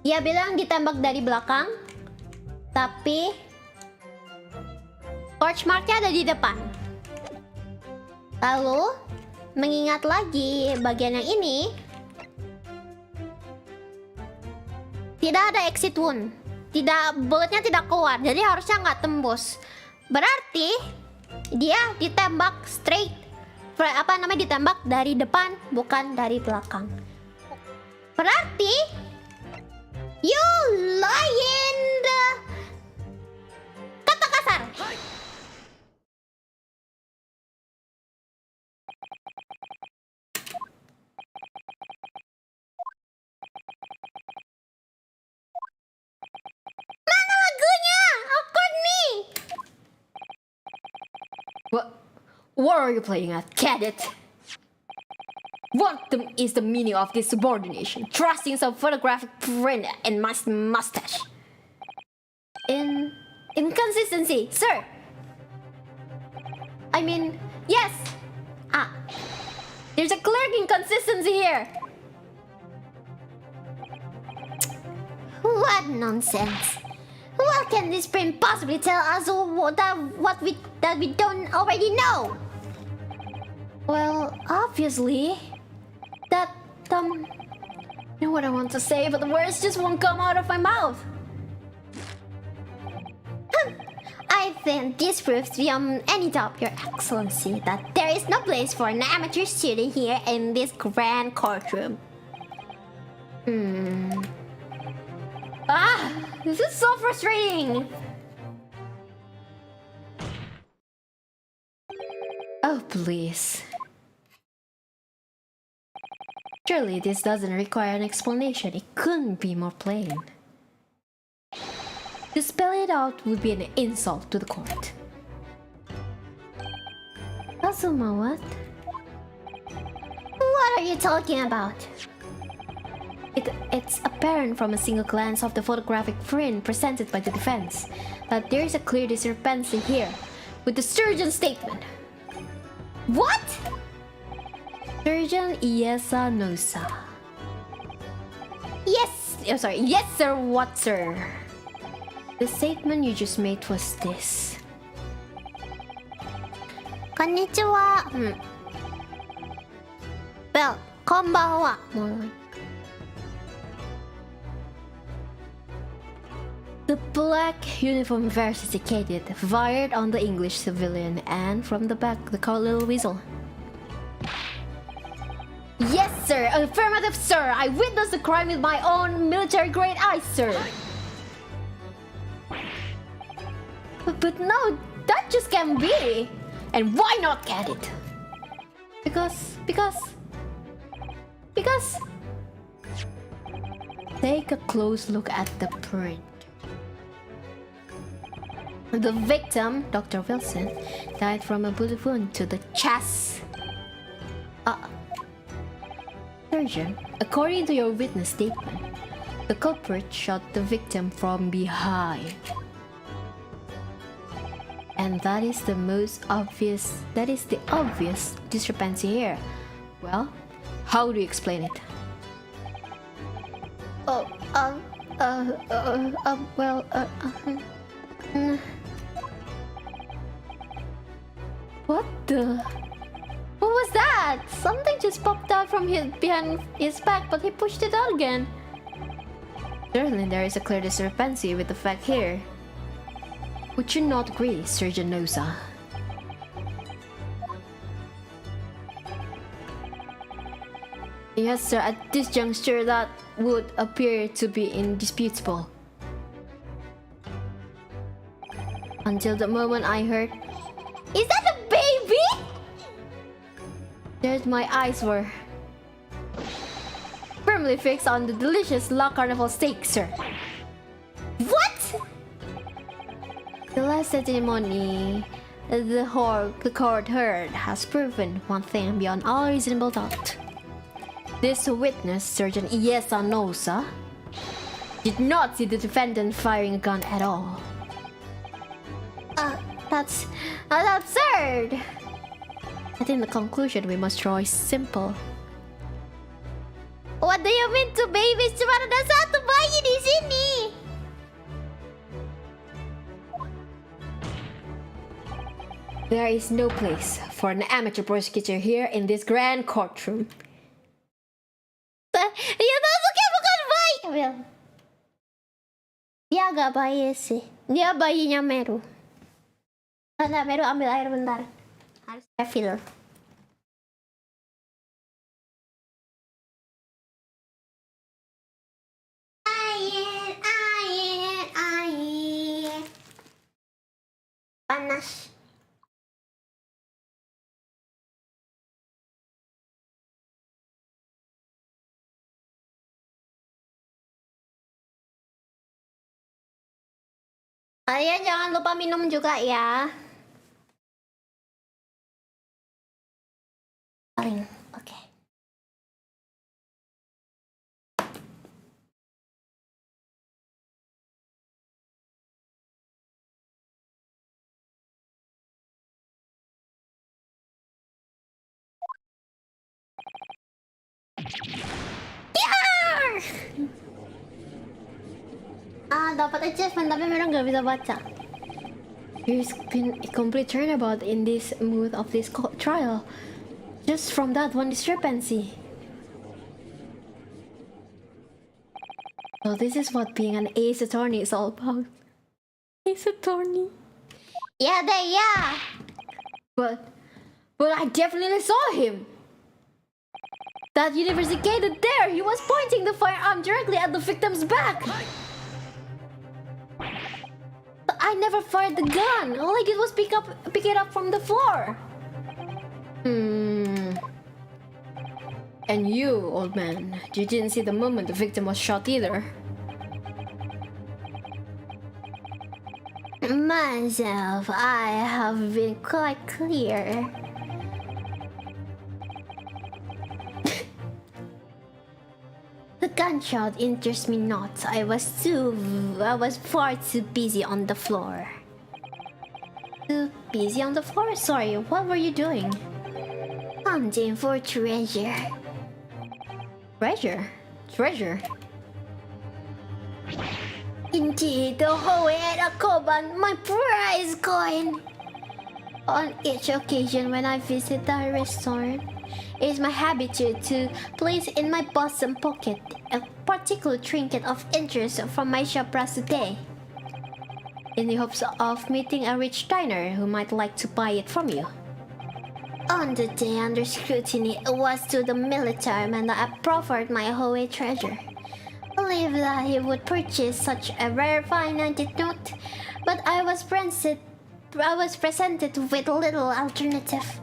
Dia bilang ditembak dari belakang, tapi torch marknya ada di depan. Lalu mengingat lagi bagian yang ini, tidak ada exit wound, bulletnya tidak keluar, jadi harusnya nggak tembus. Berarti dia ditembak straight, ditembak dari depan bukan dari belakang. Berarti you lying. Kata kasar. Mana lagunya? Awkward nih. What are you playing at, cadet? What is the meaning of this subordination? Trusting some photographic print and my mustache. Inconsistency, sir. I mean, yes. There's a clear inconsistency here. What nonsense. What can this print possibly tell us that we don't already know? Well, obviously, that you know what I want to say, but the words just won't come out of my mouth. I think this proves beyond any doubt, Your Excellency, that there is no place for an amateur student here in this grand courtroom. This is so frustrating. Oh, please. Surely this doesn't require an explanation. It couldn't be more plain. To spell it out would be an insult to the court. Kazuma, what? What are you talking about? It's apparent from a single glance of the photographic print presented by the defense that there is a clear discrepancy here with the surgeon's statement. What? Surgeon Iesa Nosa. Yes sir, what sir? The statement you just made was this. Konnichiwa. Well, konbanwa. The black uniform versus cadet fired on the English civilian, and from the back the called little weasel. Yes sir, affirmative sir, I witnessed the crime with my own military grade eyes, sir. But no, that just can't be. And why not cadet? Because take a close look at the print. The victim, Dr. Wilson, died from a bullet wound to the chest. Surgeon, according to your witness statement, the culprit shot the victim from behind. And that is the obvious discrepancy here. Well, how do you explain it? What the? What was that? Something just popped out from behind his back, but he pushed it out again. Certainly there is a clear discrepancy with the fact here. Would you not agree, Surgeon Nosa? Yes, sir. At this juncture, that would appear to be indisputable. Until the moment I heard, "Is that a baby?" There my eyes were firmly fixed on the delicious La Carnival steak, sir. What? The last testimony the court heard has proven one thing beyond all reasonable doubt. This witness, Surgeon Iesa Nosa, did not see the defendant firing a gun at all. That's absurd. I think the conclusion we must draw is simple. What do you mean two babies? Cuma ada satu bayi di sini. There is no place for an amateur prosecutor here in this grand courtroom. Ya masuknya bukan bayi. Well, dia agak bayi sih. Dia bayinya Meru. Nah, Meru ambil air bentar. Harus refill. Air. Panas. Kalian jangan lupa minum juga ya. Paling oke. Dapat achievement tapi memang nggak bisa baca. There's been a complete turnabout in this mood of this trial, just from that one discrepancy. So this is what being an ace attorney is all about. Ace attorney. Yeah. But I definitely saw him. That university kid there, he was pointing the firearm directly at the victim's back. But I never fired the gun. All I did was pick it up from the floor. And you, old man, you didn't see the moment the victim was shot either. Myself, I have been quite clear. The gunshot interests me not. I was far too busy on the floor. Too busy on the floor? Sorry, what were you doing? Hunting for treasure. Treasure? Indeed, the Hohe and Akoban, my prize coin. On each occasion when I visit the restaurant, it is my habit to place in my bosom pocket a particular trinket of interest from my shop today, in the hopes of meeting a rich diner who might like to buy it from you. On the day under scrutiny, it was to the military man that I proffered my Hohe treasure. Believe that he would purchase such a rare fine antique note, but I was presented with little alternative.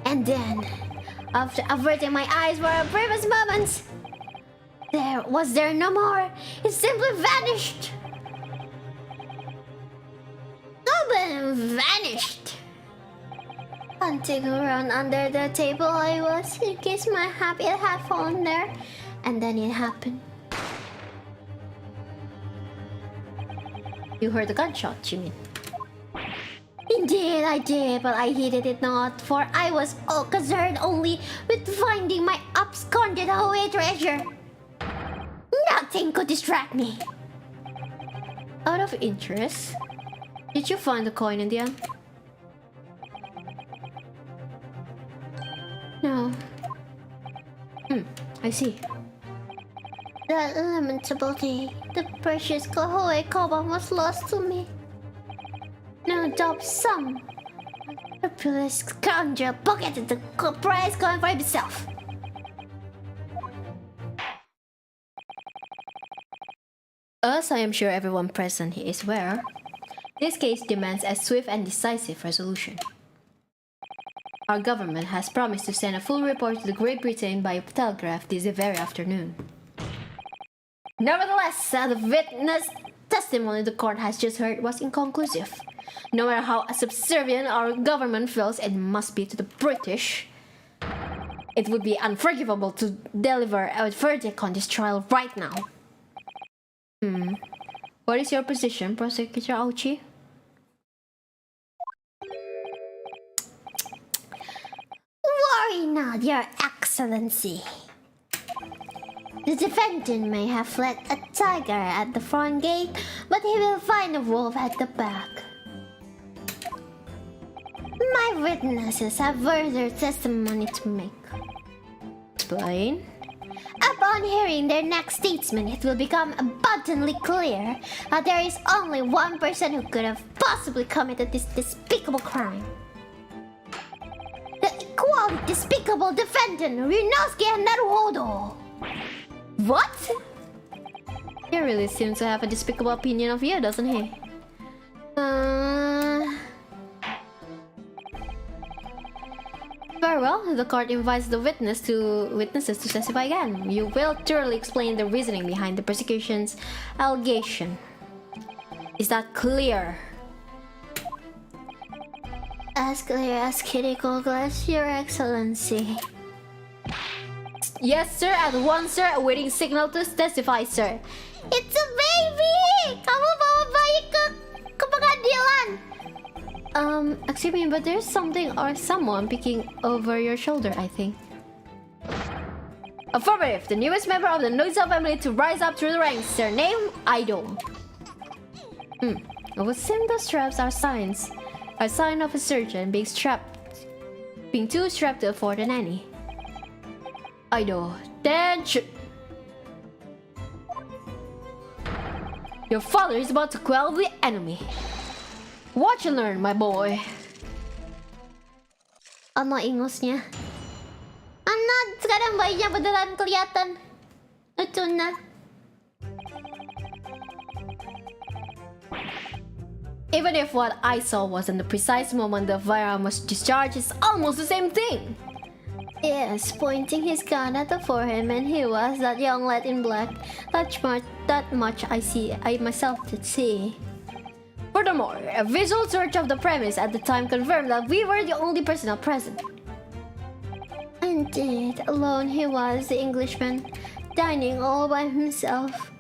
And then, after averting my eyes for a brief moment, there no more. It simply vanished. then vanished. Hunting around under the table I was, in case my habit had fallen there, and then it happened. You heard the gunshot, you mean? Indeed, I did, but I heeded it not, for I was all concerned only with finding my absconded away treasure. Nothing could distract me. Out of interest, did you find the coin in the end? No, I see. that lamentable day, the precious Kahoe Koban was lost to me. No doubt some unscrupulous scoundrel pocketed the prize coin for himself. As I am sure everyone present here is aware, this case demands a swift and decisive resolution. Our government has promised to send a full report to the Great Britain by telegraph this very afternoon. Nevertheless, the witness testimony the court has just heard was inconclusive. No matter how subservient our government feels it must be to the British, it would be unforgivable to deliver a verdict on this trial right now. What is your position, Prosecutor Auchi? Worry not, Your Excellency. The defendant may have fled a tiger at the front gate, but he will find a wolf at the back. My witnesses have further testimony to make. Explain. Upon hearing their next statement, it will become abundantly clear that there is only one person who could have possibly committed this despicable crime. The equally despicable defendant, Ryunosuke Naruhodo. What? He really seems to have a despicable opinion of you, doesn't he? Very well, the court invites the witnesses to testify again. You will thoroughly explain the reasoning behind the prosecution's allegation. Is that clear? As clear as critical glass, Your Excellency. Yes, sir. At once, sir. Awaiting signal to testify, sir. It's a baby! Kamu bawa bayi ke pengadilan. Excuse me, but there's something or someone peeking over your shoulder, I think. Affirmative. The newest member of the Noisa family to rise up through the ranks. Sir, name Idol. It would seem the straps are signs. A sign of a surgeon being too strapped to afford a nanny. Idol. Then your father is about to quell the enemy. Watch and learn, my boy. Ono ingusnya. Anak, sekarang bayinya beneran kelihatan. Lucu nah. Even if what I saw wasn't the precise moment the firearm was discharged, it's almost the same thing. Yes, pointing his gun at the forehead, and he was that young lad in black. That much I myself did see. Furthermore, a visual search of the premise at the time confirmed that we were the only personnel present. Indeed, alone he was, the Englishman, dining all by himself.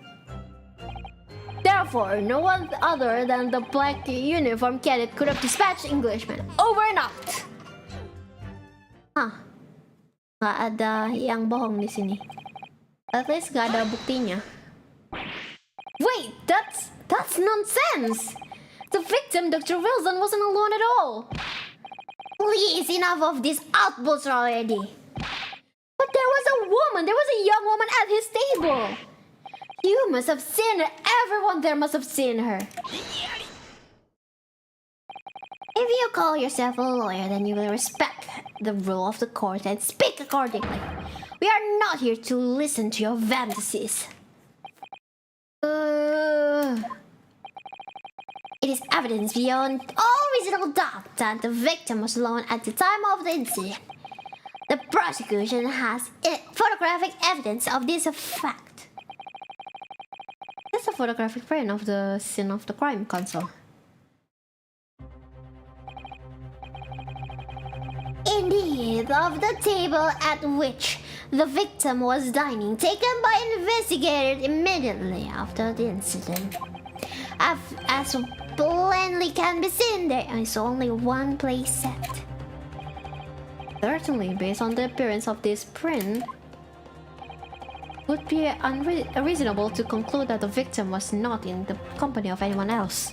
Therefore, no one other than the black uniform cadet could have dispatched Englishman. Over and out. Nggak ada yang bohong di sini. At least nggak ada buktinya. Wait, that's nonsense. The victim, Dr. Wilson, wasn't alone at all. Please, enough of these outbursts already. But there was a young woman at his table. You must have seen her. Everyone there must have seen her. If you call yourself a lawyer, then you will respect the rule of the court and speak accordingly. We are not here to listen to your fantasies. It is evidence beyond all reasonable doubt that the victim was alone at the time of the incident. The prosecution has photographic evidence of this fact. That's a photographic print of the scene of the crime, Consul. of the table at which the victim was dining, taken by investigators immediately after the incident. As plainly can be seen, there is only one place set. Certainly, based on the appearance of this print, would be unreasonable to conclude that the victim was not in the company of anyone else.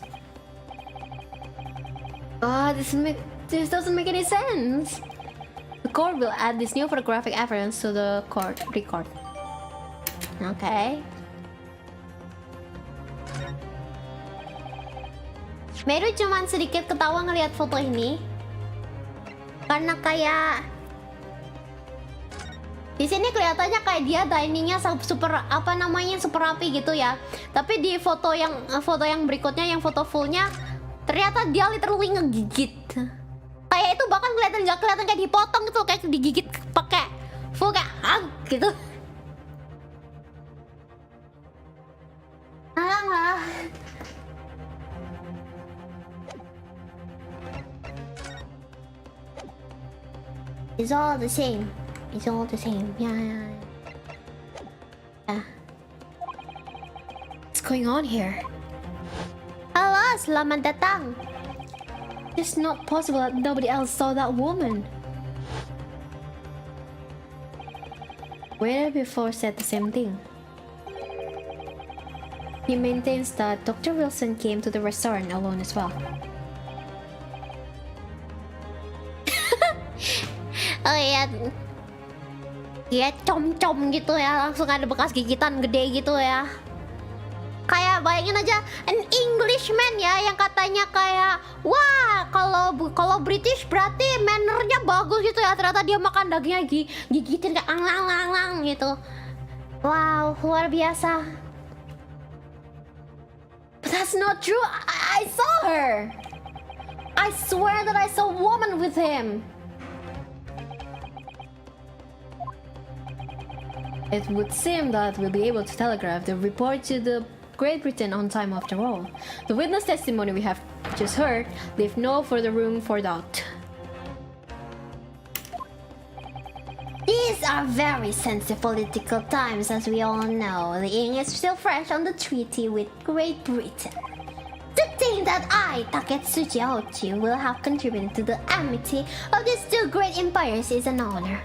This doesn't make any sense. The court will add this new photographic evidence to the court record. Okay. Meru cuman sedikit ketawa ngelihat foto ini, karena kayak di sini kelihatannya kayak dia diningnya super super rapi gitu ya. Tapi di foto yang berikutnya, yang foto fullnya, ternyata dia literally ngegigit. Kayak itu bahkan nggak kelihatan kayak dipotong gitu, kayak digigit pakai full kayak gitu. Alang lah. It's all the same. It's all the same. Yeah. What's going on here? Halo, selamat datang. It's not possible that nobody else saw that woman. Waiter before said the same thing. He maintains that Dr. Wilson came to the restaurant alone as well. Oh iya, ya com-com gitu ya, langsung ada bekas gigitan gede gitu ya. Kayak bayangin aja an Englishman ya, yang katanya kayak wah kalau British berarti mannernya bagus gitu ya, ternyata dia makan dagingnya gigitin kayak ang gitu. Wow, luar biasa. But that's not true. I saw her. I swear that I saw a woman with him. It would seem that we'll be able to telegraph the report to the Great Britain on time after all. The witness testimony we have just heard leave no further room for doubt. These are very sensitive political times, as we all know. The ink is still fresh on the treaty with Great Britain. To think that I, Taketsuchi Aochi, will have contributed to the amity of these two great empires is an honor.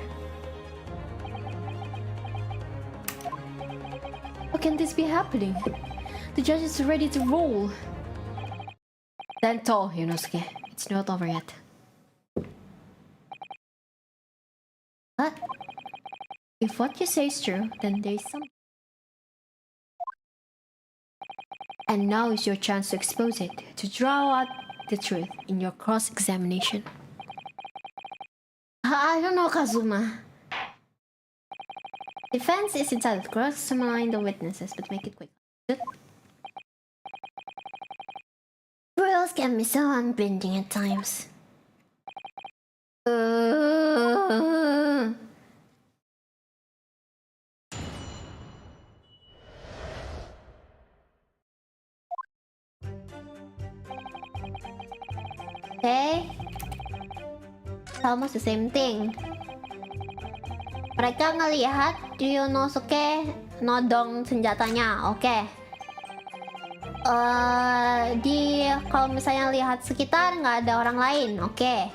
How can this be happening? The judge is ready to roll. Stand tall, Yunosuke. It's not over yet. What? If what you say is true, then there is something. And now is your chance to expose it, to draw out the truth in your cross-examination. I don't know, Kazuma. Defense is entitled to cross-examine the witnesses, but make it quick. Rules can be so unbending at times. Okay. It's almost the same thing. Mereka ngelihat Yunosuke nodong senjatanya, oke. Kalau misalnya lihat sekitar nggak ada orang lain, oke.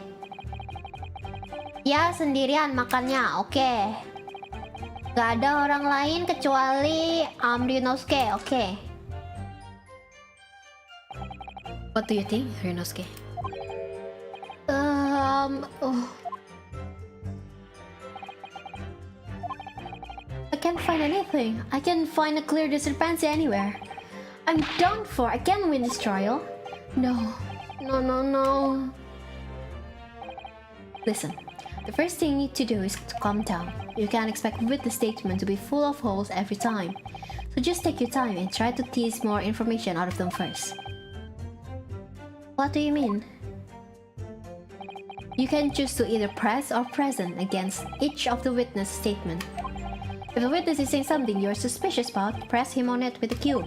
Ya sendirian makannya, oke. Nggak ada orang lain kecuali Yunosuke, oke. What do you think, Yunosuke? I can't find anything. I can't find a clear discrepancy anywhere. I'm done for. I can't win this trial. No. Listen, the first thing you need to do is to calm down. You can't expect witness statement to be full of holes every time. So just take your time and try to tease more information out of them first. What do you mean? You can choose to either press or present against each of the witness statement. If the witness is saying something you're suspicious about, press him on it with a cue.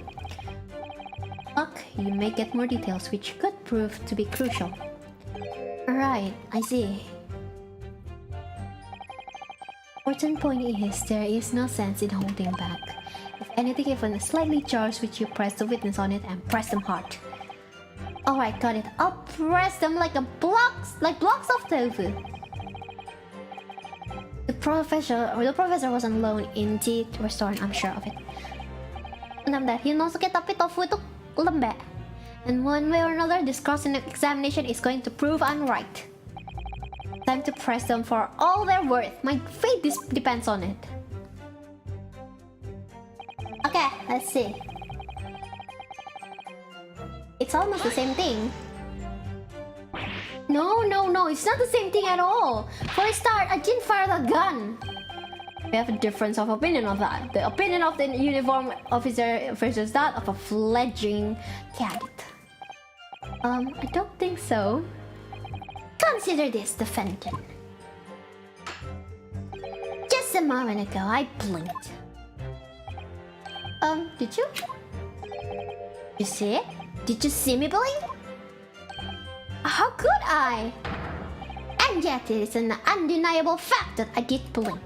Luck, you may get more details which could prove to be crucial. Alright, I see. important point is there is no sense in holding back. If anything even slightly jars with you, press the witness on it and press them hard. Alright, got it. I'll press them like blocks of tofu. The professor wasn't alone in the restaurant, I'm sure of it. Bentar, Hinosuke, tapi tofu itu lembek. And one way or another, this cross-examination is going to prove I'm right. Time to press them for all they're worth. My fate depends on it. Okay, let's see. It's almost the same thing. No, it's not the same thing at all. For a start, I didn't fire the gun. We have a difference of opinion on that. The opinion of the uniform officer versus that of a fledgling cadet. I don't think so. Consider this, defendant. Just a moment ago, I blinked. Did you? You see it? Did you see me blink? How could I? And yet it is an undeniable fact that I did blink.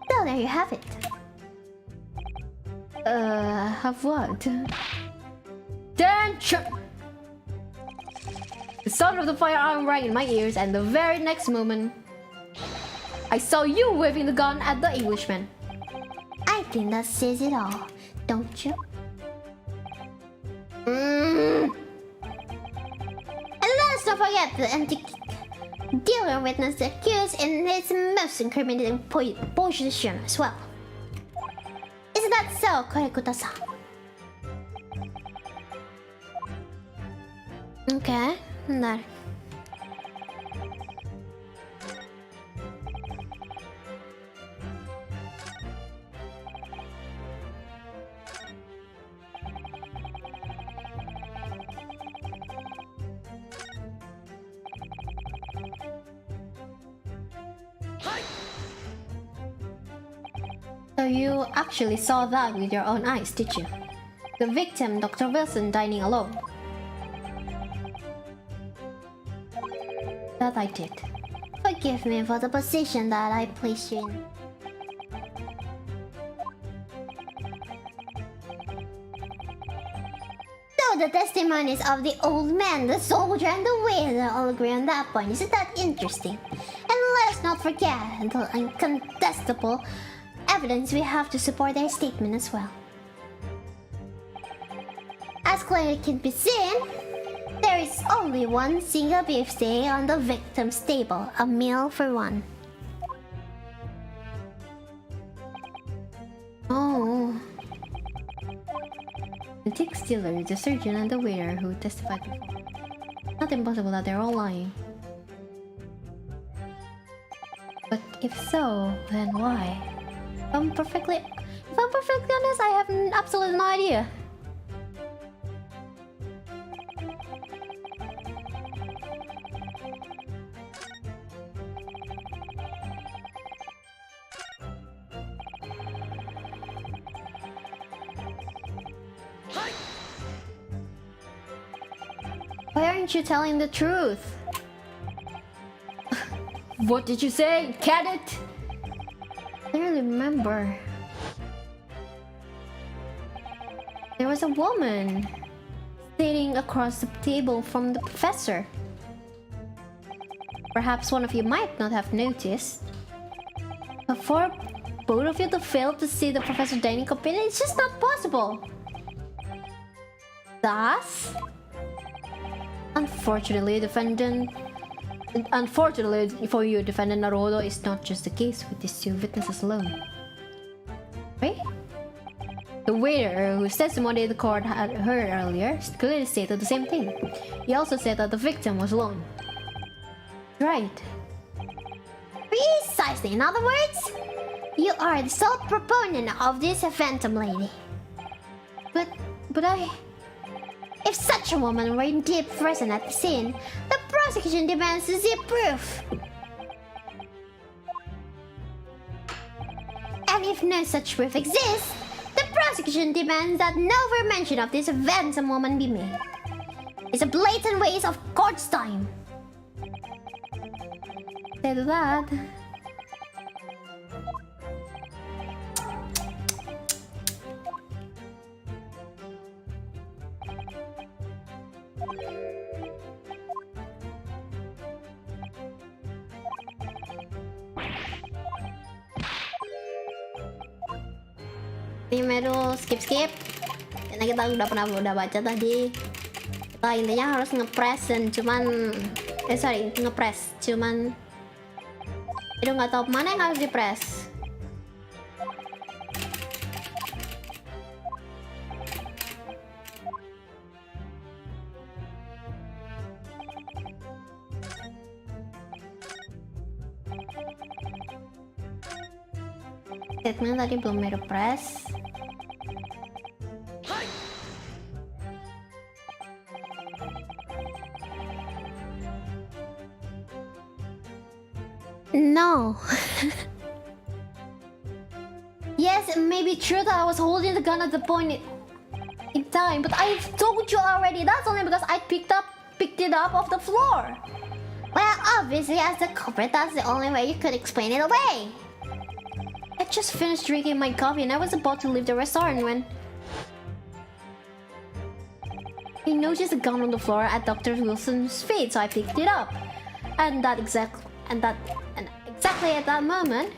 So there you have it. Have what? Attention! The sound of the firearm rang in my ears, and the very next moment, I saw you waving the gun at the Englishman. I think that says it all, don't you? And let's not forget the dealer witnessed the accused in his most incriminating position as well. Isn't that so, Korekuta-san? Okay, bentar. So you actually saw that with your own eyes, did you? The victim, Dr. Wilson, dining alone. That I did. Forgive me for the position that I placed you in. So the testimonies of the old man, the soldier, and the waiter all agree on that point. Isn't that interesting? And let us not forget the incontestable evidence we have to support their statement as well. As clearly can be seen, there is only one single beef steak on the victim's table, a meal for one. Oh. The tick stealer, the surgeon, and the waiter who testified before. Not impossible that they're all lying. But if so, then why? If I'm perfectly honest, I have absolutely no idea. Why aren't you telling the truth? What did you say, cadet? I don't remember. There was a woman sitting across the table from the professor. Perhaps one of you might not have noticed. But for both of you to fail to see the professor dining companion, it's just not possible. Thus, unfortunately for you, defendant Naruto, is not just the case with these two witnesses alone. Right? The waiter, whose testimony the court had heard earlier, clearly stated the same thing. He also said that the victim was alone. Right. Precisely. In other words, you are the sole proponent of this phantom lady. But if such a woman were indeed present at the scene, the prosecution demands to see proof. And if no such proof exists, the prosecution demands that no further mention of this phantom woman be made. It's a blatant waste of court's time. Say to that. Ini Meru skip. Karena kita udah baca tadi. Kita intinya harus ngepres dan ngepres. Cuman itu nggak tahu mana yang harus dipres. Statement tadi belum Meru press. No. Yes, it may be true that I was holding the gun at the point in time, but I've told you already. That's only because I picked it up off the floor. Well, obviously, as the culprit, that's the only way you could explain it away. I just finished drinking my coffee and I was about to leave the restaurant when I noticed a gun on the floor at Dr. Wilson's feet, so I picked it up. And exactly at that moment,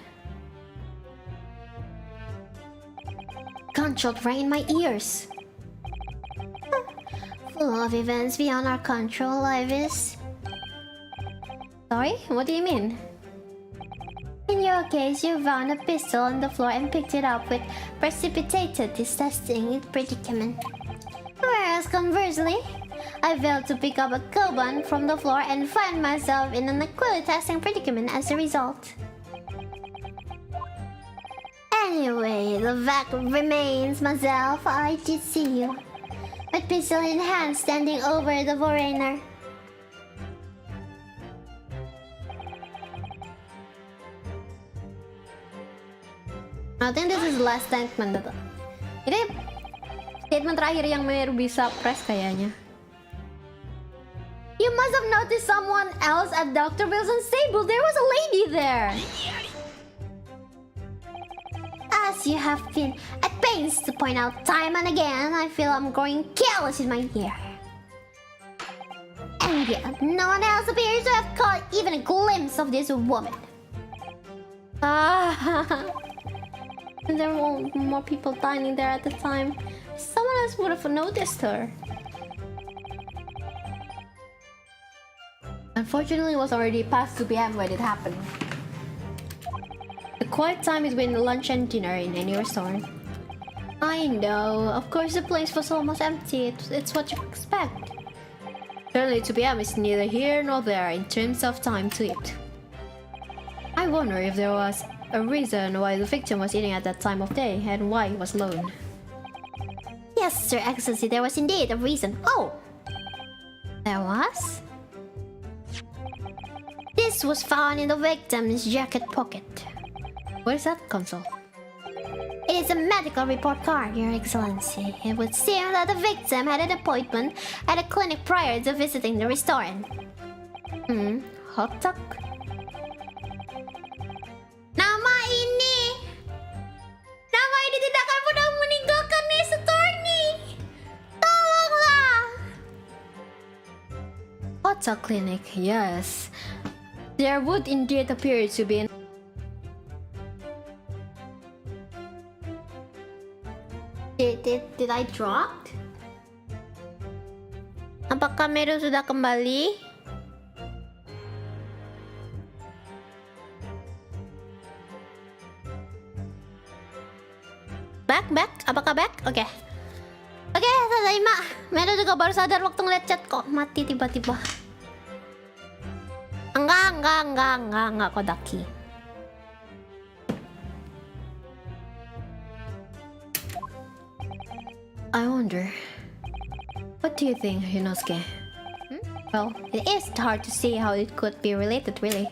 gunshot rang in my ears. Full of events beyond our control, Ivis. Sorry? What do you mean? In your case, you found a pistol on the floor and picked it up, which precipitated this testing predicament. Whereas conversely, I failed to pick up a kebun from the floor and find myself in an equally testing predicament as a result. Anyway, the fact remains, myself, I did see you, with pistol in hand, standing over the foreigner. I think this is the last statement. Ini statement terakhir yang Meru bisa press kayaknya. You must have noticed someone else at Dr. Wilson's table. There was a lady there. As you have been at pains to point out time and again, I feel I'm growing careless in my ear. And yet, no one else appears to have caught even a glimpse of this woman. And there were more people dining there at the time. Someone else would have noticed her. Unfortunately, it was already past 2 p.m. when it happened. The quiet time is between lunch and dinner in any restaurant. I know, of course the place was almost empty. It's what you expect. Certainly 2 p.m. is neither here nor there in terms of time to eat. I wonder if there was a reason why the victim was eating at that time of day and why he was alone. Yes, Your Excellency, there was indeed a reason. Oh! There was? This was found in the victim's jacket pocket. What is that console? It is a medical report card, Your Excellency. It would seem that the victim had an appointment at a clinic prior to visiting the restaurant. Hot dog? Nama ini tidak akan pernah meninggalkan store nih. Tolonglah. Hot dog clinic, yes. There would indeed appear to be Did I drop? Apakah Meru sudah kembali? Back? Apakah back? Oke, tadaima. Meru juga baru sadar waktu ngeliat chat kok mati tiba-tiba. Enggak Kodaki. I wonder, what do you think, Yunosuke? Well, it is hard to see how it could be related, really.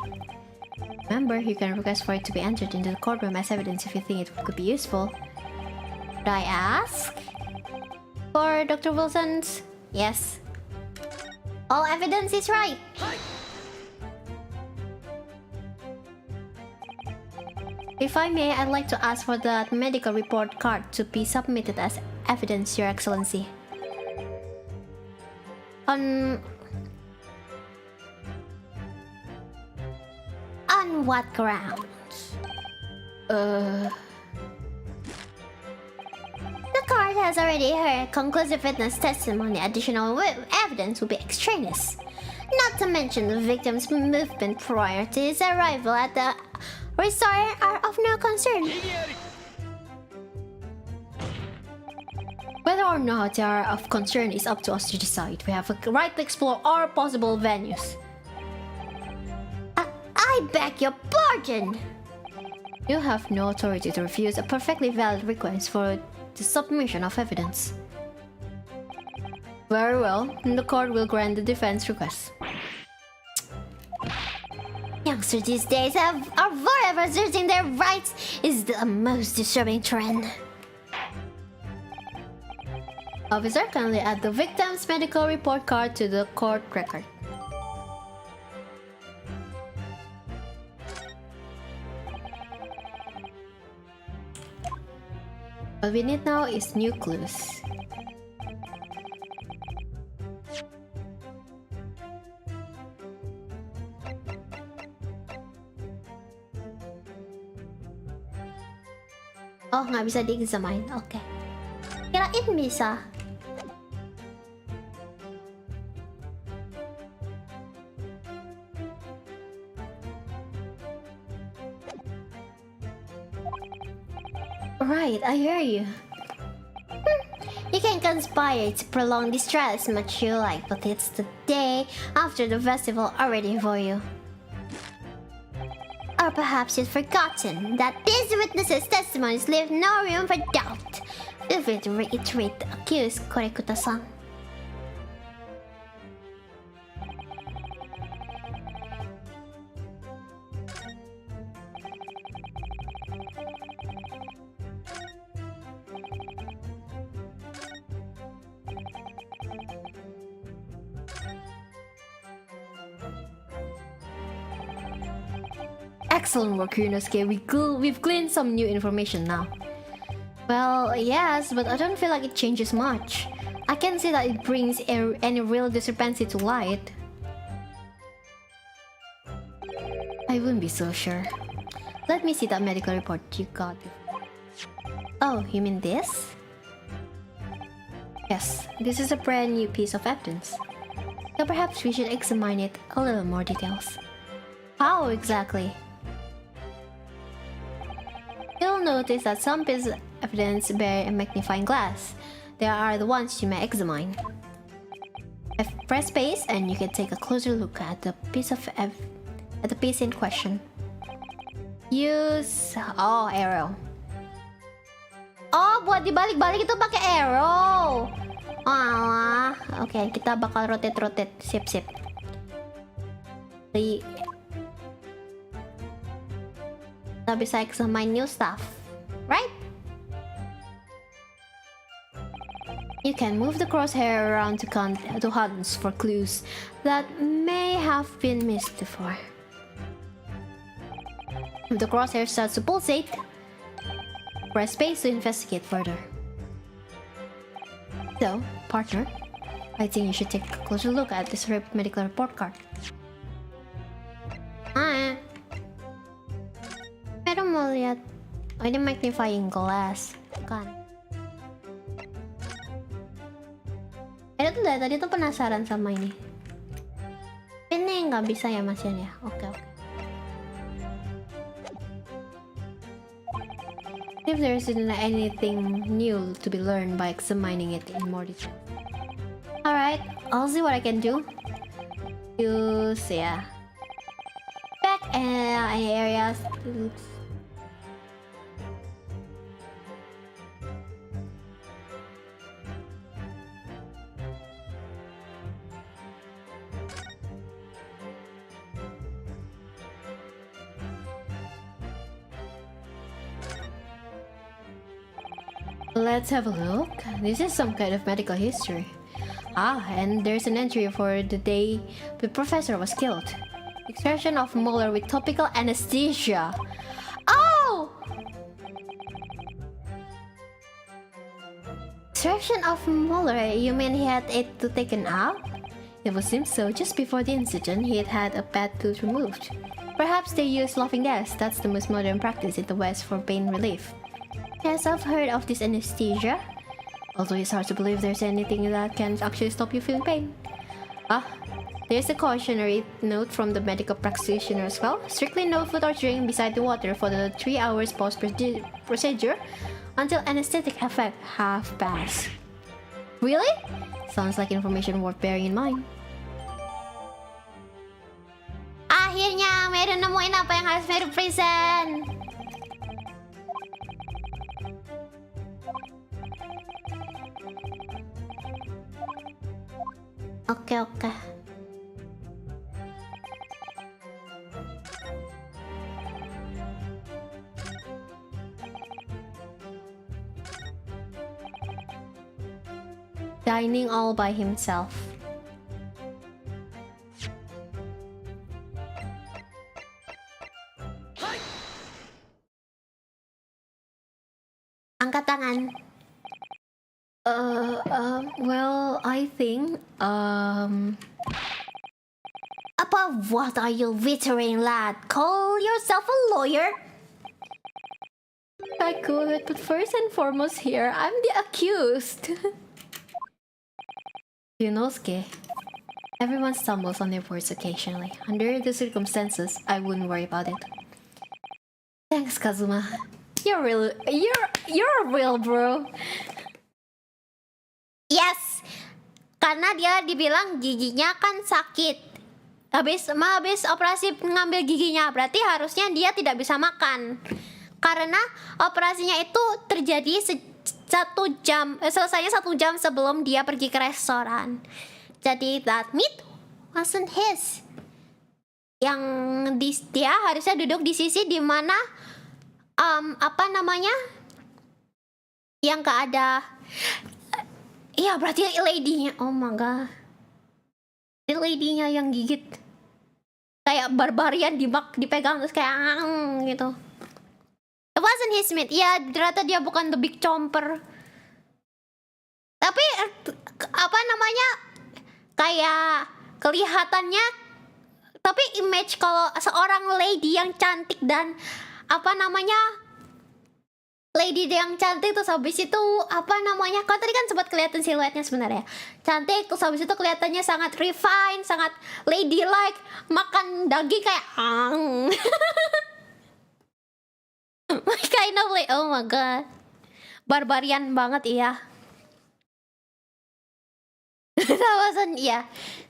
Remember, you can request for it to be entered into the courtroom as evidence if you think it could be useful. Should I ask? For Dr. Wilson's? Yes. All evidence is right. If I may, I'd like to ask for that medical report card to be submitted as evidence, Your Excellency. On what grounds? court has already heard conclusive witness testimony. Additional evidence will be extraneous. Not to mention the victim's movement prior to his arrival at the resort are of no concern. Whether or not they are of concern is up to us to decide. We have a right to explore all possible venues. I beg your pardon! You have no authority to refuse a perfectly valid request for the submission of evidence. Very well, the court will grant the defense request. Youngsters these days are forever asserting their rights is the most disturbing trend. Officer, kindly add the victim's medical report card to the court record. What we need now is new clues. Oh, nggak bisa di-examine. Oke. Kirain bisa. Right, I hear you. You can conspire to prolong this trial as much as you like, but it's the day after the festival already for you. Or perhaps you've forgotten that these witnesses' testimonies leave no room for doubt. Feel free to reiterate the accused, Korekuta-san. Excellent work, Yunosuke. We've gleaned some new information now. Well, yes, but I don't feel like it changes much. I can't see that it brings any real discrepancy to light. I wouldn't be so sure. Let me see that medical report you got. Oh, you mean this? Yes, this is a brand new piece of evidence. So perhaps we should examine it a little more details. How exactly? You'll notice that some pieces of evidence bear a magnifying glass. They are the ones you may examine. Press space and you can take a closer look at the piece in question. Use arrow. Oh, buat dibalik-balik itu pakai arrow. Alah. Oke, kita bakal rotate. Sip. Kita bisa examine new stuff, right? You can move the crosshair around to hunt for clues that may have been missed before. If the crosshair starts to pulsate, press space to investigate further. So, partner, I think you should take a closer look at this medical report card. Pero mau lihat, oh ini magnifying glass, kan? Tuh dari tadi tuh penasaran sama ini. Ini nggak bisa ya Mas Yan ya? Oke. If there isn't anything new to be learned by examining it in more detail. Alright, I'll see what I can do. Use, back areas. Let's have a look. This is some kind of medical history. And there's an entry for the day the professor was killed. Extraction of molar with topical anesthesia. Oh! Extraction of molar? You mean he had it taken out? It would seem so. Just before the incident, he had had a bad tooth removed. Perhaps they use laughing gas. That's the most modern practice in the West for pain relief. Yes, I've heard of this anesthesia. Although it's hard to believe there's anything that can actually stop you feeling pain. There's a cautionary note from the medical practitioner as well. Strictly no food or drink beside the water for the 3 hours post-procedure until anesthetic effect have passed. Really? Sounds like information worth bearing in mind. Akhirnya Meru nemuin apa yang harus Meru present. Oke. Dining all by himself. Angkat tangan. Well, I think, What are you wittering, lad? Call yourself a lawyer? I could, but first and foremost here, I'm the accused. Yunosuke, everyone stumbles on their words occasionally. Under the circumstances, I wouldn't worry about it. Thanks, Kazuma. You're a real bro. Yes, karena dia dibilang giginya kan sakit. Habis operasi ngambil giginya, berarti harusnya dia tidak bisa makan. Karena operasinya itu terjadi selesainya 1 jam sebelum dia pergi ke restoran. Jadi that meat wasn't his. Yang dia harusnya duduk di sisi dimana yang gak ada. Iya, berarti lady-nya. Oh my god. Lady-nya yang gigit. Kayak barbarian dipegang terus kayak gitu. It wasn't his meat. Ya, ternyata dia bukan the big chomper. Tapi kayak kelihatannya, tapi image kalau seorang lady yang cantik dan lady yang cantik terus habis itu kalau tadi kan sempat kelihatan siluetnya sebenarnya cantik, terus habis itu kelihatannya sangat refined, sangat ladylike, makan daging kayak kind of like, oh my god, barbarian banget. Iya.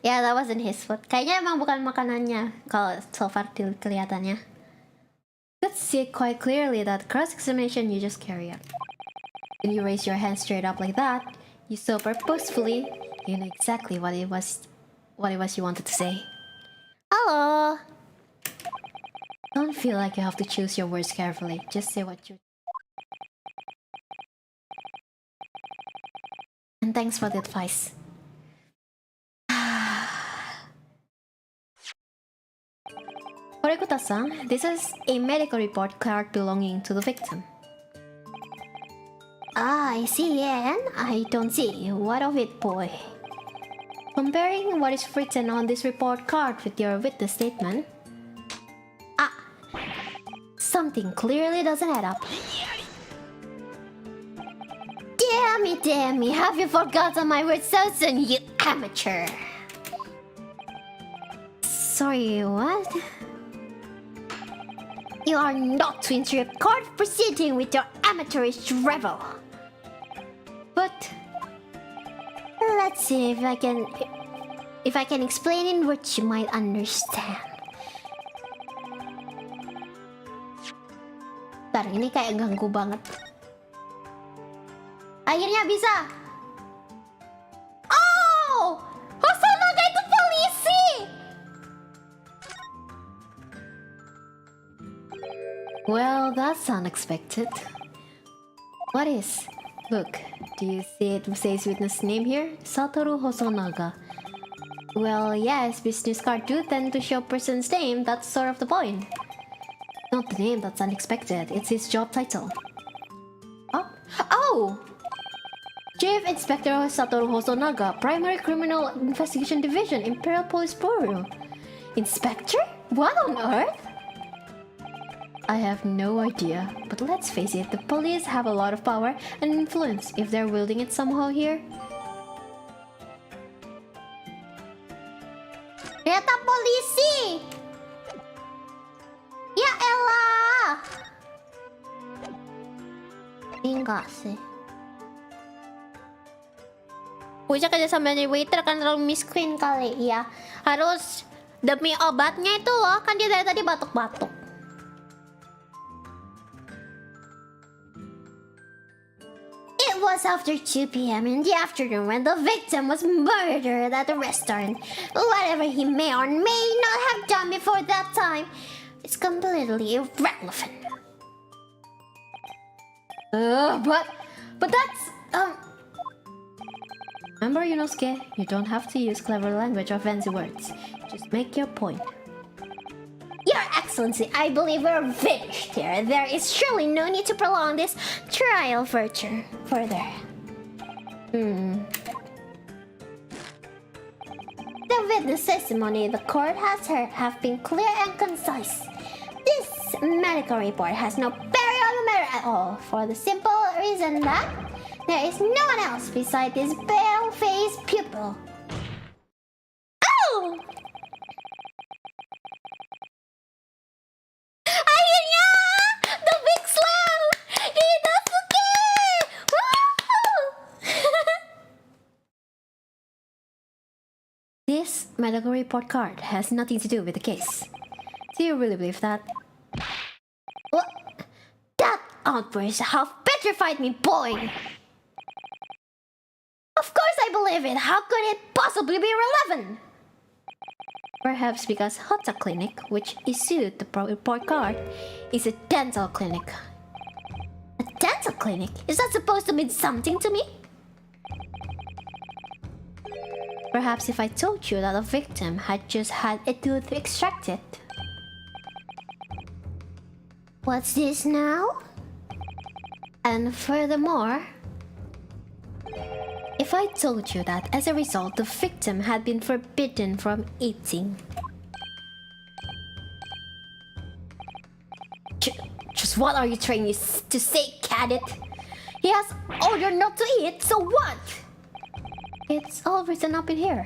That wasn't his food. Kayaknya emang bukan makanannya kalau so far kelihatannya. Could see quite clearly that cross-examination you just carried out. When you raise your hand straight up like that, you so purposefully, you know exactly what it was you wanted to say. Halo. Don't feel like you have to choose your words carefully. Just say what you. And thanks for the advice. Horikuta-san, this is a medical report card belonging to the victim. I see, and I don't see. What of it, boy? Comparing what is written on this report card with your witness statement, something clearly doesn't add up. Damn me, have you forgotten my words so soon, you amateur? Sorry, what? You are not to interrupt court proceeding with your amateurish revel. But let's see if I can explain in words you might understand. Bentar, ini kayak ganggu banget. Akhirnya bisa. Oh, Hosonaga itu polisi. Well, that's unexpected. What is? Look, do you see it says witness name here? Satoru Hosonaga. Well, yes, business card do tend to show person's name, that's sort of the point. Not the name that's unexpected, it's his job title. Oh! Chief Inspector Satoru Hosonaga, Primary Criminal Investigation Division, Imperial Police Bureau. Inspector? What on earth? I have no idea, but let's face it, the police have a lot of power and influence if they're wielding it somehow here. Ternyata polisi. Ya elah. Enggak sih. Puja kerja sama jadi waiter kan terlalu miskin kali ya. Harus demi obatnya itu loh, kan dia dari tadi batuk-batuk. It was after 2 p.m. in the afternoon when the victim was murdered at the restaurant. Whatever he may or may not have done before that time is completely irrelevant. But that's Remember, Yunosuke, you don't have to use clever language or fancy words. Just make your point. Your Excellency, I believe we're finished here. There is surely no need to prolong this trial further. The witness testimony the court has heard have been clear and concise. This medical report has no bearing on the matter at all, for the simple reason that there is no one else beside this pale-faced pupil. Oh! Akhirnya! The big slam! Inosuke! Woo! This medical report card has nothing to do with the case. Do you really believe that? What? That outburst have petrified me, boy! Of course I believe it! How could it possibly be relevant? Perhaps because Hota Clinic, which issued the report card, is a dental clinic. A dental clinic? Is that supposed to mean something to me? Perhaps if I told you that a victim had just had a tooth extracted. What's this now? And furthermore, if I told you that as a result the victim had been forbidden from eating. Just what are you trying to say, Cadet? He has ordered not to eat, so what? It's all written up in here.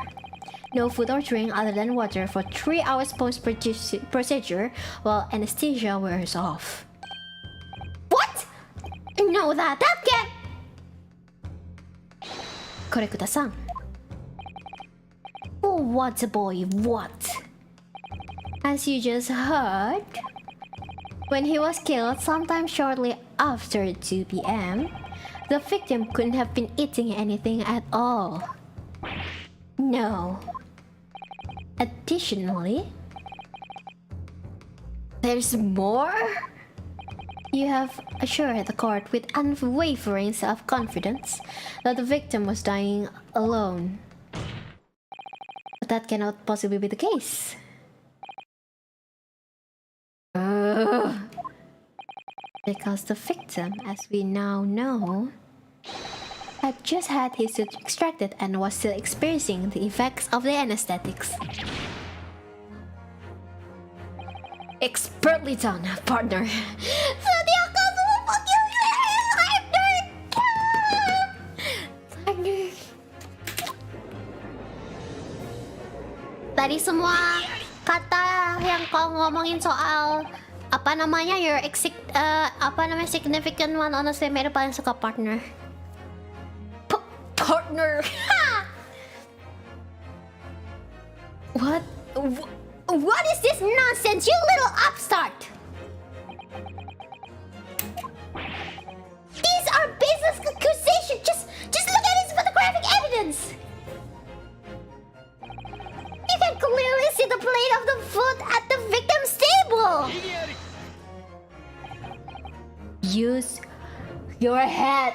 No food or drink other than water for 3 hours post-procedure while anesthesia wears off. What? No, that can't... Korekuta-san. Oh, what a boy, what? As you just heard, when he was killed sometime shortly after 2 p.m., the victim couldn't have been eating anything at all. No. Additionally, There's more? you have assured the court with unwavering self-confidence that the victim was dying alone. But that cannot possibly be the case. Because the victim, as we now know, had just had his tooth extracted and was still experiencing the effects of the anesthetics. Expertly done, partner. Tadi semua kata yang kau ngomongin soal apa namanya significant one, honestly Meru paling suka partner. Partner. What is this nonsense, you little upstart? These are baseless accusations. Just look at his photographic evidence. You can clearly see the plate of the foot at the victim's table. Use your head.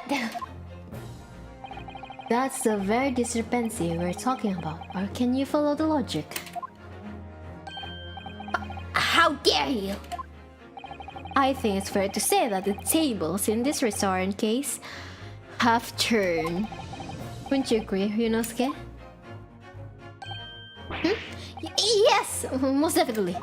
That's the very discrepancy we're talking about. Or can you follow the logic? How dare you? I think it's fair to say that the tables in this restaurant case have turned. Wouldn't you agree, Yunosuke? Yes, most definitely.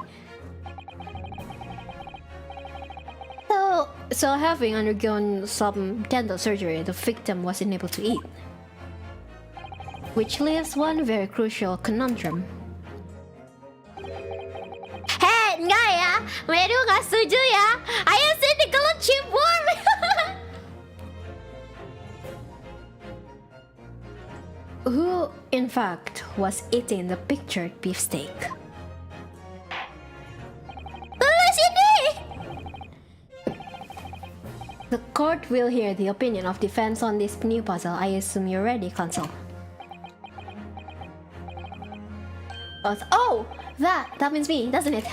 So having undergone some dental surgery, the victim wasn't able to eat. Which leaves one very crucial conundrum. Hei, enggak ya. Meru nggak setuju ya. Ayo sini kalau cibur. Who, in fact, was eating the pictured beefsteak? Sini. The court will hear the opinion of defense on this new puzzle. I assume you're ready, counsel. Oh, that means me, doesn't it?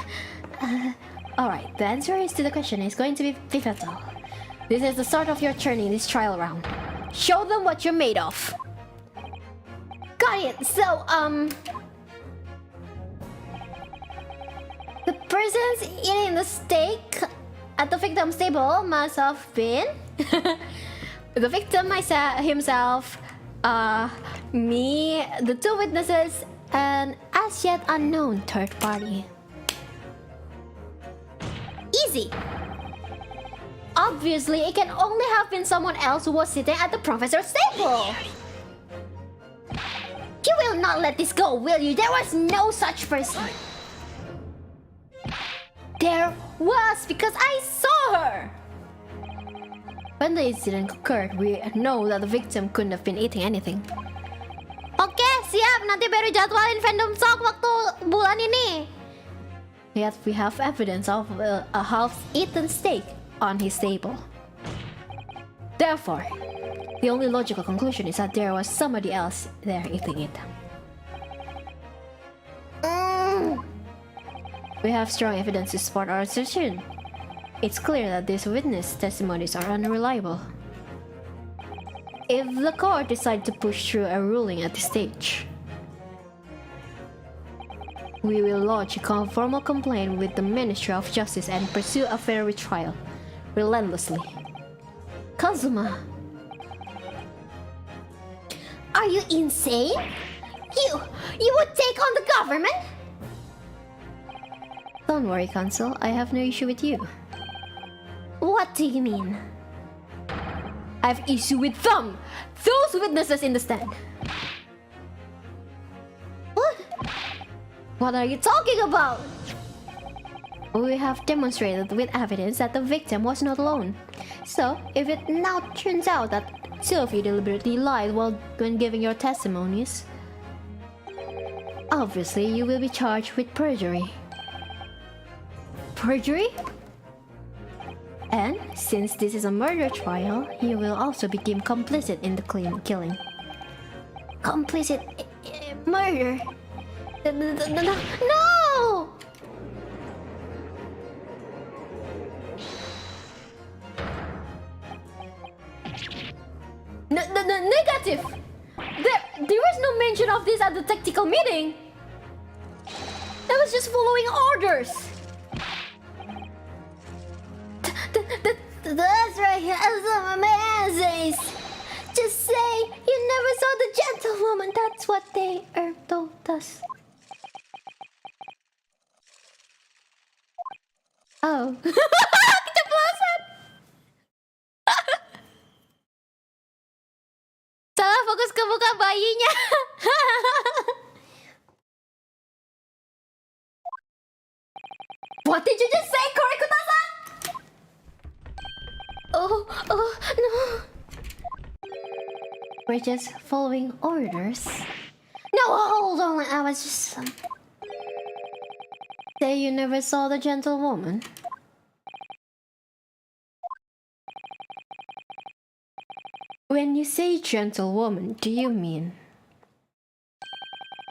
Alright, the answer is to the question is going to be pivotal. This is the start of your journey in this trial round. Show them what you're made of. Got it. So, The persons eating the steak at the victim's table must have been the victim himself, me, the two witnesses, an as yet unknown third party. easy. Obviously, it can only have been someone else who was sitting at the professor's table. You will not let this go, will you? There was no such person. There was, because I saw her. When the incident occurred, we know that the victim couldn't have been eating anything. Oke, siap. Nanti baru jadwalin fandom talk waktu bulan ini. Yet we have evidence of a half-eaten steak on his table. Therefore, the only logical conclusion is that there was somebody else there eating it. We have strong evidence to support our assertion. It's clear that these witness testimonies are unreliable. If the court decides to push through a ruling at this stage, we will lodge a formal complaint with the Ministry of Justice and pursue a fair retrial, relentlessly. Kazuma, Are you insane? You would take on the government? don't worry, Counsel. I have no issue with you. What do you mean? I have issue with them, those witnesses in the stand. What? What are you talking about? We have demonstrated with evidence that the victim was not alone. So, if it now turns out that two of you deliberately lied when giving your testimonies, obviously you will be charged with perjury. Perjury? And since this is a murder trial, you will also be deemed complicit in the killing. Complicit murder? No! Negative! There was no mention of this at the tactical meeting. I was just following orders. That's right, as a man says. Just say you never saw the gentlewoman. That's what they told us. Oh. Keceplosan. Salah fokus ke muka bayinya. What did you just say, Korikuta-san? Oh, no. We're just following orders. No, hold on. I was just... Say you never saw the gentlewoman. When you say gentlewoman, do you mean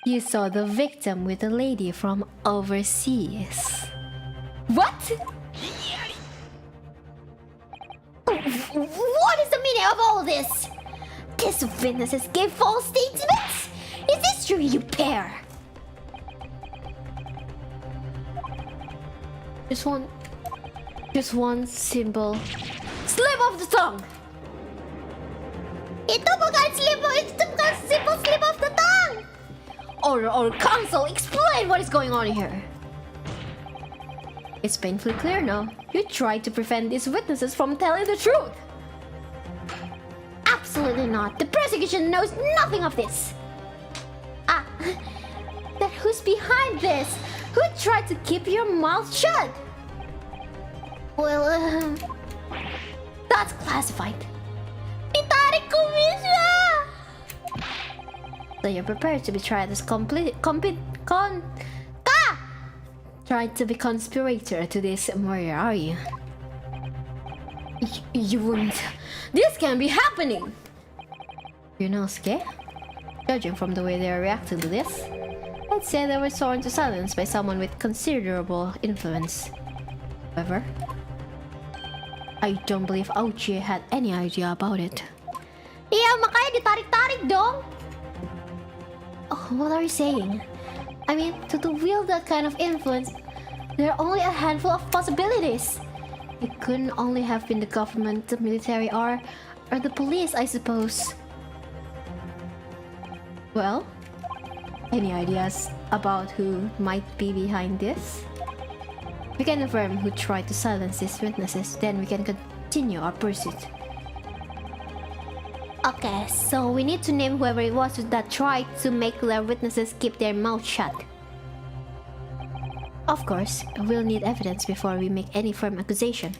you saw the victim with a lady from overseas? What? What is the meaning of all this? These witnesses gave false statements? Is this true, you pair? Just one simple slip of the tongue. Itu bukan simple slip of the tongue. Or counsel, explain what is going on here. It's painfully clear now. You tried to prevent these witnesses from telling the truth. Absolutely not. The prosecution knows nothing of this. Ah, then who's behind this? Who tried to keep your mouth shut? Well, that's classified. Ditarik kumisnya! So you're prepared to be tried as tried to be conspirator to this murder, are you? You wouldn't. This can't be happening! You know, Ske? Judging from the way they are reacting to this, I'd say they were sworn to silence by someone with considerable influence. However, I don't believe Auchi had any idea about it. Iya, makanya ditarik-tarik dong! Oh, what are you saying? I mean, to wield that kind of influence, there are only a handful of possibilities. It couldn't only have been the government, the military, or the police, I suppose. Well, any ideas about who might be behind this? We can confirm who tried to silence these witnesses, then we can continue our pursuit. Okay, so we need to name whoever it was that tried to make their witnesses keep their mouth shut. Of course, we'll need evidence before we make any firm accusation.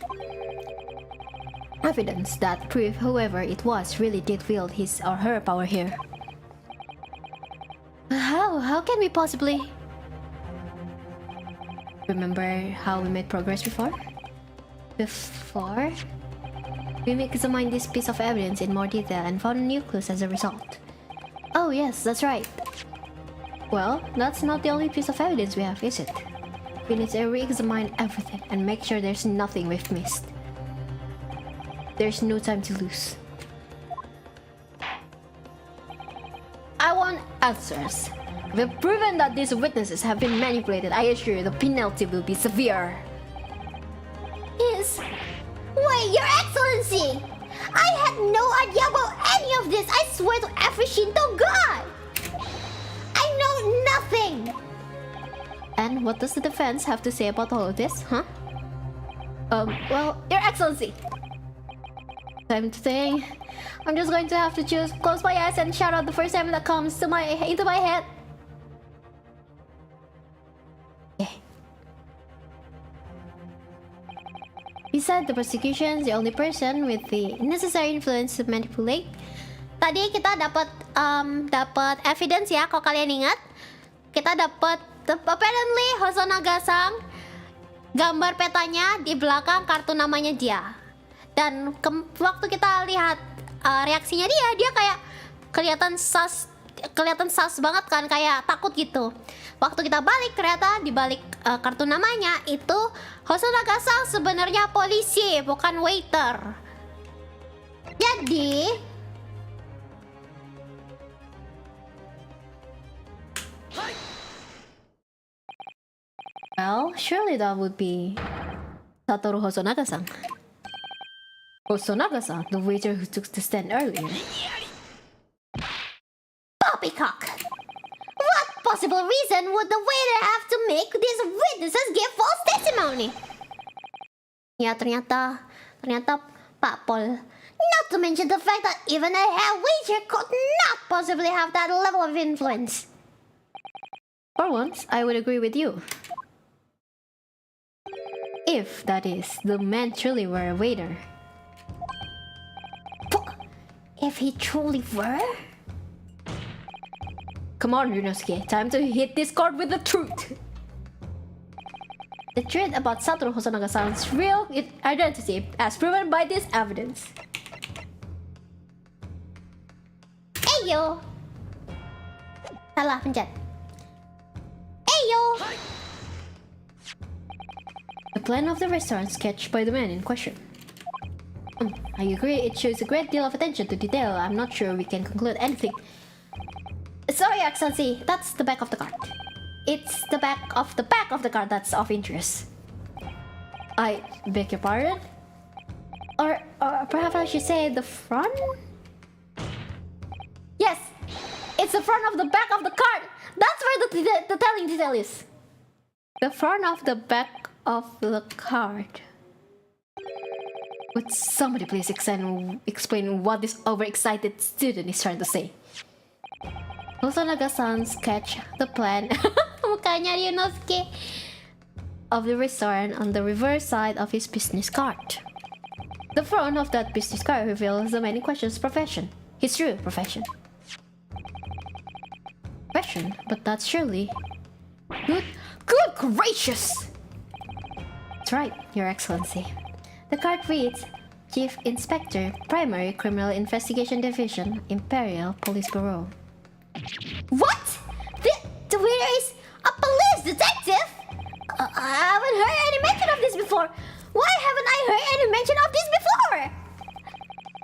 Evidence that proves whoever it was really did wield his or her power here. How can we possibly... Remember how we made progress before? We examined this piece of evidence in more detail and found new clues as a result. Oh yes, that's right. Well, that's not the only piece of evidence we have, is it? We need to re-examine everything and make sure there's nothing we've missed. There's no time to lose. I want answers. We've proven that these witnesses have been manipulated. I assure you the penalty will be severe. Yes. Wait, Your Excellency! I had no idea about any of this! I swear to every Shinto god! I know nothing! And what does the defense have to say about all of this, huh? Well, Your Excellency! Time to think. I'm just going to have to choose, close my eyes and shout out the first name that comes to into my head. Besides the prosecution, the only person with the necessary influence to manipulate. Tadi kita dapat evidence ya, kalau kalian ingat. Kita dapat apparently Hosonaga-san gambar petanya di belakang kartu namanya dia. Dan waktu kita lihat reaksinya dia kayak kelihatan sus banget kan, kayak takut gitu. Waktu kita balik ternyata di balik kartu namanya itu Hosonaga-san sebenarnya polisi, bukan waiter. Jadi well, surely that would be Satoru Hosonaga-san. Hosonaga-san, the waiter who took the stand earlier. Poppycock! What possible reason would the waiter have to make these witnesses give false testimony? Ya, ternyata Pak Pol. Not to mention the fact that even a head waiter could not possibly have that level of influence. For once, I would agree with you. If, that is, the man truly were a waiter. If he truly were? Come on, Ryunosuke, time to hit this card with the truth! The truth about Satoru Hosonaga-san's real identity as proven by this evidence. Ayo! Salah pencet. Ayo! The plan of the restaurant sketched by the man in question. I agree, it shows a great deal of attention to detail. I'm not sure we can conclude anything. Sorry, Excellency, that's the back of the card. It's the back of the card that's of interest. I beg your pardon? Or perhaps I should say the front? Yes! It's the front of the back of the card! That's where the telling detail is. The front of the back of the card. Would somebody please explain what this overexcited student is trying to say? Hosonaga-san sketched the plan mukanya Ryunosuke of the restaurant on the reverse side of his business card. The front of that business card reveals the many questions profession. His true profession. Profession, but that's surely... Good gracious! That's right, Your Excellency. The card reads, Chief Inspector, Primary Criminal Investigation Division, Imperial Police Bureau. What? The waiter is a police detective? I haven't heard any mention of this before. Why haven't I heard any mention of this before?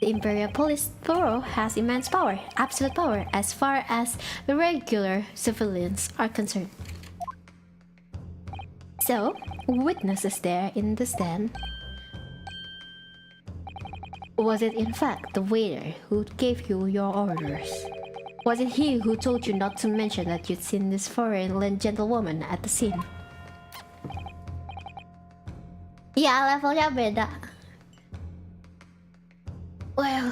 The Imperial Police Bureau has immense power, absolute power, as far as the regular civilians are concerned. So, witnesses there in the stand. Was it in fact the waiter who gave you your orders? Was it he who told you not to mention that you'd seen this foreign gentlewoman at the scene? Ya, levelnya beda. Well...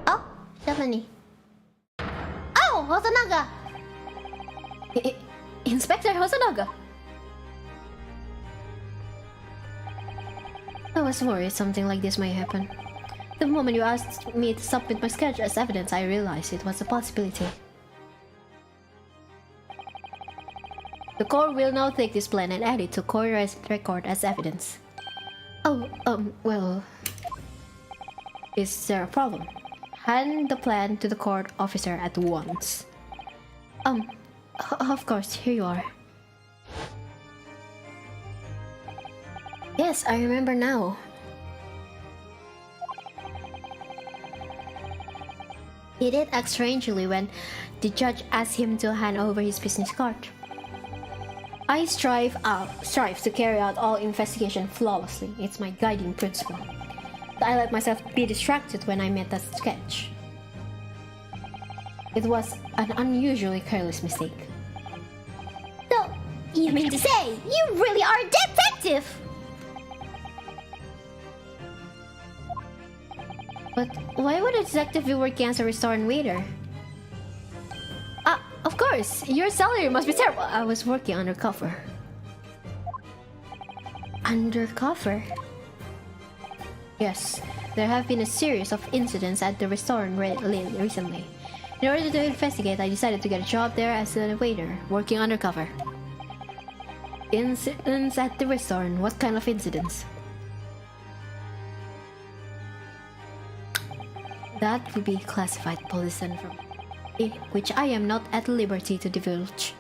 Oh, siapa nih? Oh, Hosonaga! Inspector Hosonaga! I was worried something like this might happen. The moment you asked me to submit my sketch as evidence, I realized it was a possibility. The court will now take this plan and add it to court record as evidence. Oh, well... Is there a problem? Hand the plan to the court officer at once. Of course, here you are. Yes, I remember now. He did act strangely when the judge asked him to hand over his business card. I strive to carry out all investigation flawlessly. It's my guiding principle. I let myself be distracted when I made that sketch. It was an unusually careless mistake. So, you mean to say you really are a detective? But why would a detective be working as a restaurant waiter? Of course, your salary must be terrible. I was working undercover. Undercover? Yes, there have been a series of incidents at the restaurant recently. In order to investigate, I decided to get a job there as a waiter, working undercover. Incidents at the restaurant? What kind of incidents? That would be classified police information, which I am not at liberty to divulge.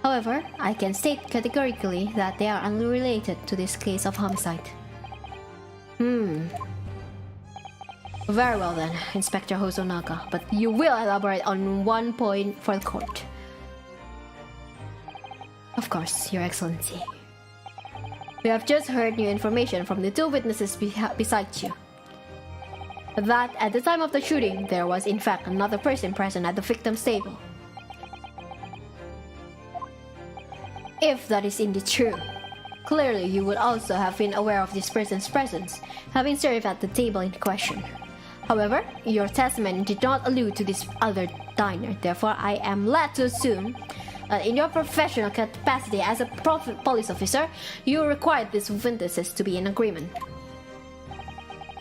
However, I can state categorically that they are unrelated to this case of homicide. Very well then, Inspector Hosonaga, but you will elaborate on one point for the court. Of course, Your Excellency. We have just heard new information from the two witnesses beside you. That at the time of the shooting, there was in fact another person present at the victim's table. If that is indeed true, clearly you would also have been aware of this person's presence, having served at the table in question. However, your testimony did not allude to this other diner, therefore I am led to assume that in your professional capacity as a police officer, you required these witnesses to be in agreement.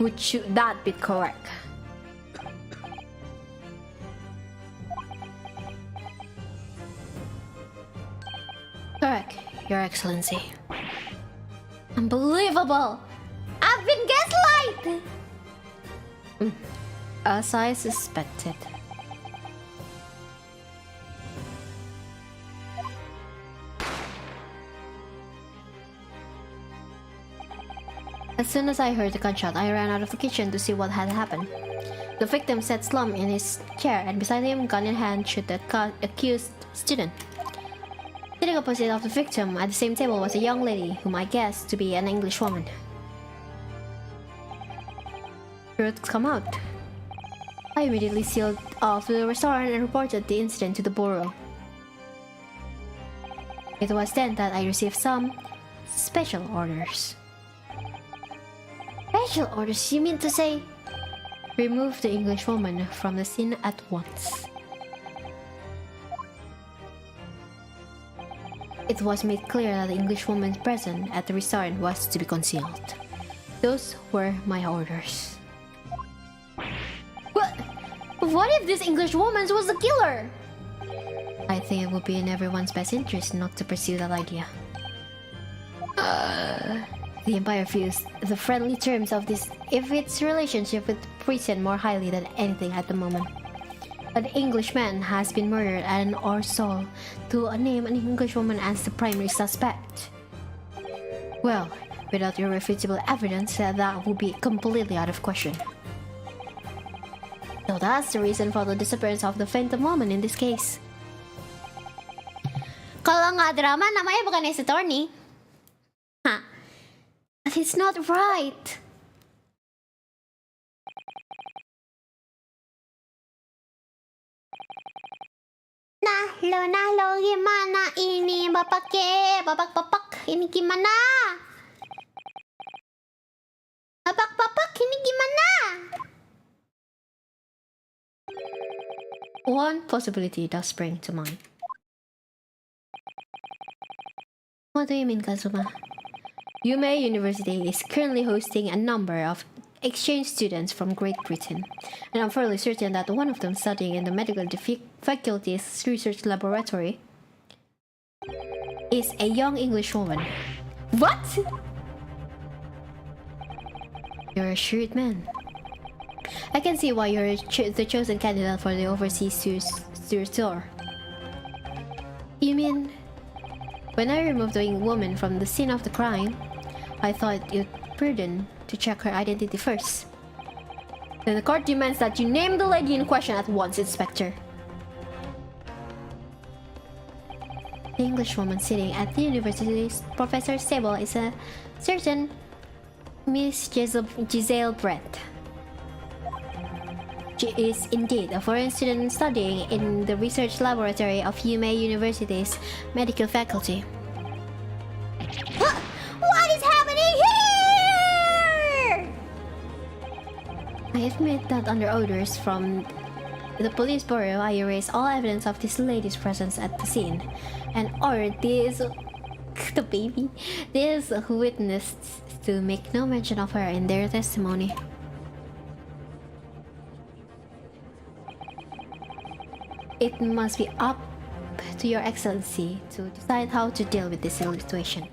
Would that be correct? Correct, Your Excellency. Unbelievable! I've been gaslighted! As I suspected. As soon as I heard the gunshot, I ran out of the kitchen to see what had happened. The victim sat slumped in his chair, and beside him, gun in hand, stood the accused student. Sitting opposite of the victim at the same table was a young lady, whom I guessed to be an English woman. Truth come out. I immediately sealed off the restaurant and reported the incident to the bureau. It was then that I received some special orders. Special orders? You mean to say? Remove the English woman from the scene at once. It was made clear that the English woman present at the restaurant was to be concealed. Those were my orders. What if this English woman was the killer? I think it would be in everyone's best interest not to pursue that idea. The Empire views the friendly terms of this if its relationship with Britain more highly than anything at the moment. An Englishman has been murdered and or sold to name an Englishwoman as the primary suspect. Well, without irrefutable evidence, that would be completely out of question. So that's the reason for the disappearance of the phantom woman in this case. Kalau nggak drama, namanya bukan Ace Attorney. Hah? But it's not right. Nah lo gimana ini bapak ini gimana? Bapak ini gimana? One possibility does spring to mind. What do you mean, Kazuma? Yume University is currently hosting a number of exchange students from Great Britain, and I'm fairly certain that one of them studying in the medical faculty's research laboratory is a young English woman. What? You're a shrewd man. I can see why you're the chosen candidate for the overseas tour. You mean, when I removed the woman from the scene of the crime, I thought it prudent to check her identity first. Then the court demands that you name the lady in question at once, Inspector. The Englishwoman sitting at the university's professor's table is a certain Miss Giselle Brett. She is indeed a foreign student studying in the research laboratory of Yume University's medical faculty. What is happening here? I admit that under orders from the police bureau, I erased all evidence of this lady's presence at the scene and ordered these witnesses to make no mention of her in their testimony. It must be up to Your Excellency to decide how to deal with this situation.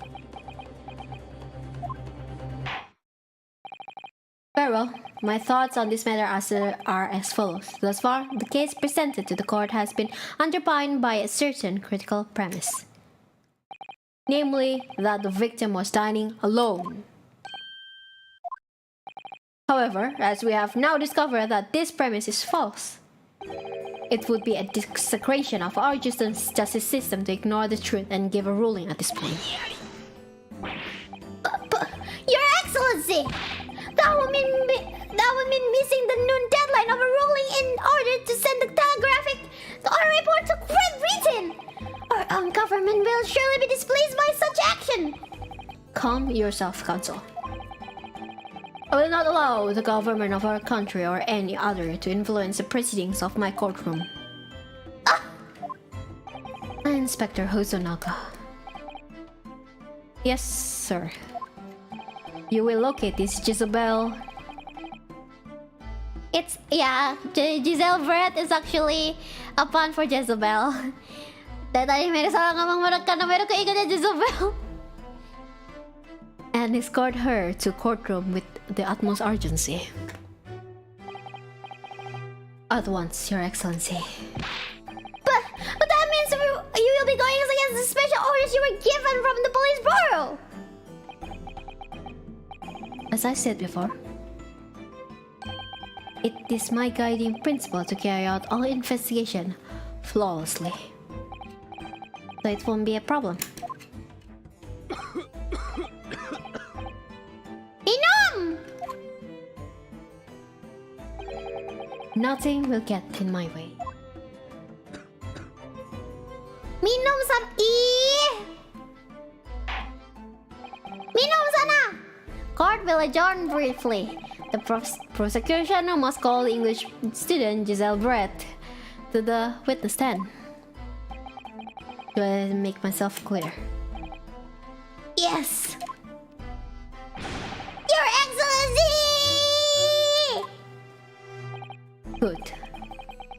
Very well. My thoughts on this matter are as follows. Thus far, the case presented to the court has been underpinned by a certain critical premise. Namely, that the victim was dining alone. However, as we have now discovered that this premise is false, it would be a desecration of our justice system to ignore the truth and give a ruling at this point. But Your Excellency! That would mean missing the noon deadline of a ruling in order to send the telegraphic report to Great Britain! Our own government will surely be displeased by such action! Calm yourself, Counsel. I will not allow the government of our country or any other to influence the proceedings of my courtroom. Inspector Hosonaga. Yes, sir. You will locate this Jezebel. Giselle Brett is actually a pun for Jezebel. Tadi Meru salah ngomong karena Meru keingetnya Jezebel. And escort her to courtroom with the utmost urgency. At once, Your Excellency. But that means you will be going against the special orders you were given from the police bureau. As I said before, it is my guiding principle to carry out all investigation flawlessly. So it won't be a problem. Inom! Nothing will get in my way. Minum Minum sana. Court will adjourn briefly. The prosecution must call English student Giselle Brett to the witness stand. Do I make myself clear? Yes. Your Excellency. Good.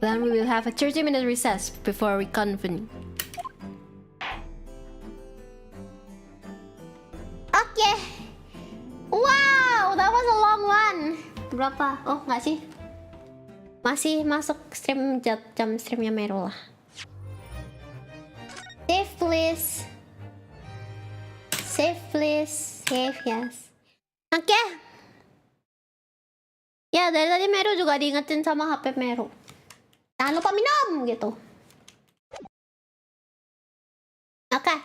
Then we will have a 30-minute recess before reconvening. Oke. Wow, that was a long one. Berapa? Oh, nggak sih? Masih masuk stream jam streamnya Meru lah. Save please. Save please. Save yes. Oke. Ya, dari tadi Meru juga diingetin sama HP Meru. Jangan lupa minum gitu. Oke.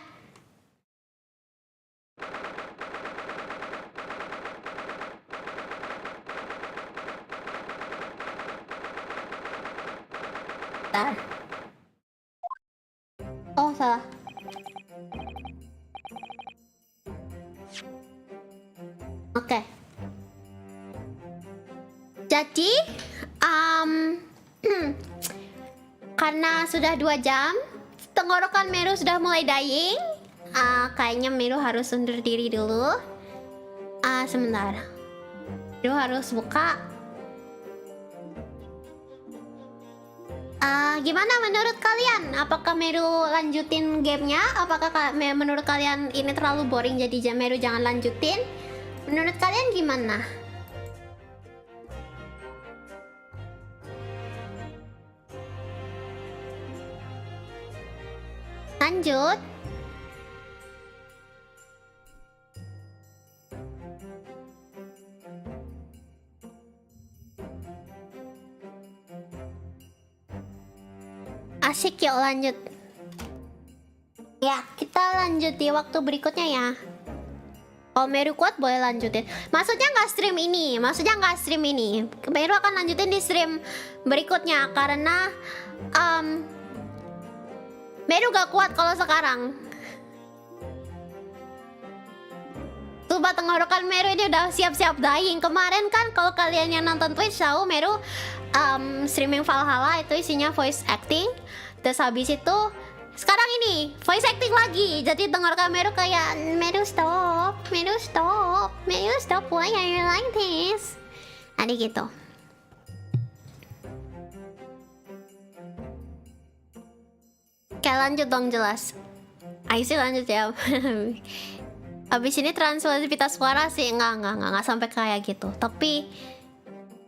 Bentar. Oh, salah. Oke. Jadi, karena sudah 2 jam, tenggorokan Meru sudah mulai dying. Kayaknya Meru harus undur diri dulu. Sebentar. Meru harus buka. Gimana menurut kalian? Apakah Meru lanjutin gamenya? Apakah menurut kalian ini terlalu boring jadi Meru jangan lanjutin? Menurut kalian gimana? Lanjut. Asik, yuk lanjut. Ya, kita lanjut di waktu berikutnya ya. Kalau Meru kuat boleh lanjutin. Maksudnya nggak stream ini. Meru akan lanjutin di stream berikutnya karena Meru gak kuat kalau sekarang. Sumpah tenggorokan Meru ini udah siap-siap dying. Kemarin kan kalau kalian yang nonton Twitch tahu Meru streaming Valhalla itu isinya voice acting. Terus habis itu sekarang ini voice acting lagi. Jadi tenggorokan Meru kayak Meru stop, why are you like this? Ada gitu. Kayak lanjut dong jelas. Ayo sih lanjut ya. Habis ini translasivitas suara sih enggak sampai kayak gitu. Tapi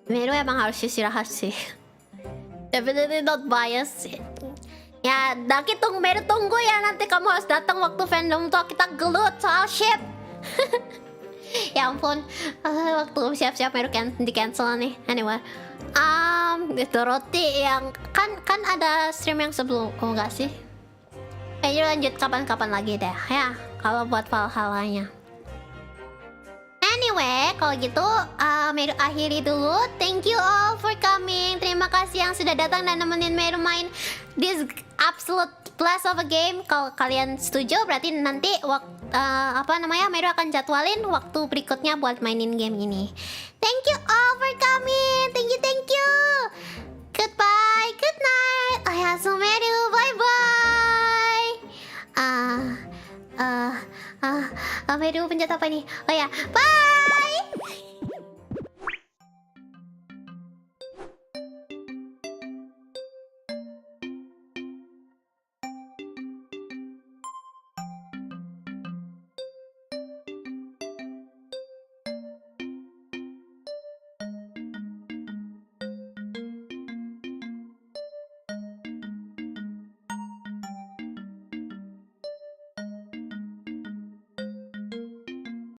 Meru emang harus istirahat sih. Definitely not biased sih. Ya, Daki Meru tunggu ya, nanti kamu harus datang waktu fandom talk kita gelut soal ship. Ya ampun, waktu siap-siap Meru di cancel nih. Anyway, itu roti yang kan ada stream yang sebelum, oh enggak sih? Kayaknya lanjut kapan-kapan lagi deh ya, kalau buat Valhalla-nya. Anyway, kalau gitu Meru akhiri dulu. Thank you all for coming. Terima kasih yang sudah datang dan nemenin Meru main this absolute blast of a game. Kalau kalian setuju, berarti nanti Meru akan jadwalin waktu berikutnya buat mainin game ini. Thank you all for coming. Thank you. Goodbye, good night. Ayasu Meru, bye bye. Meru pencet apa nih? Oh ya, bye.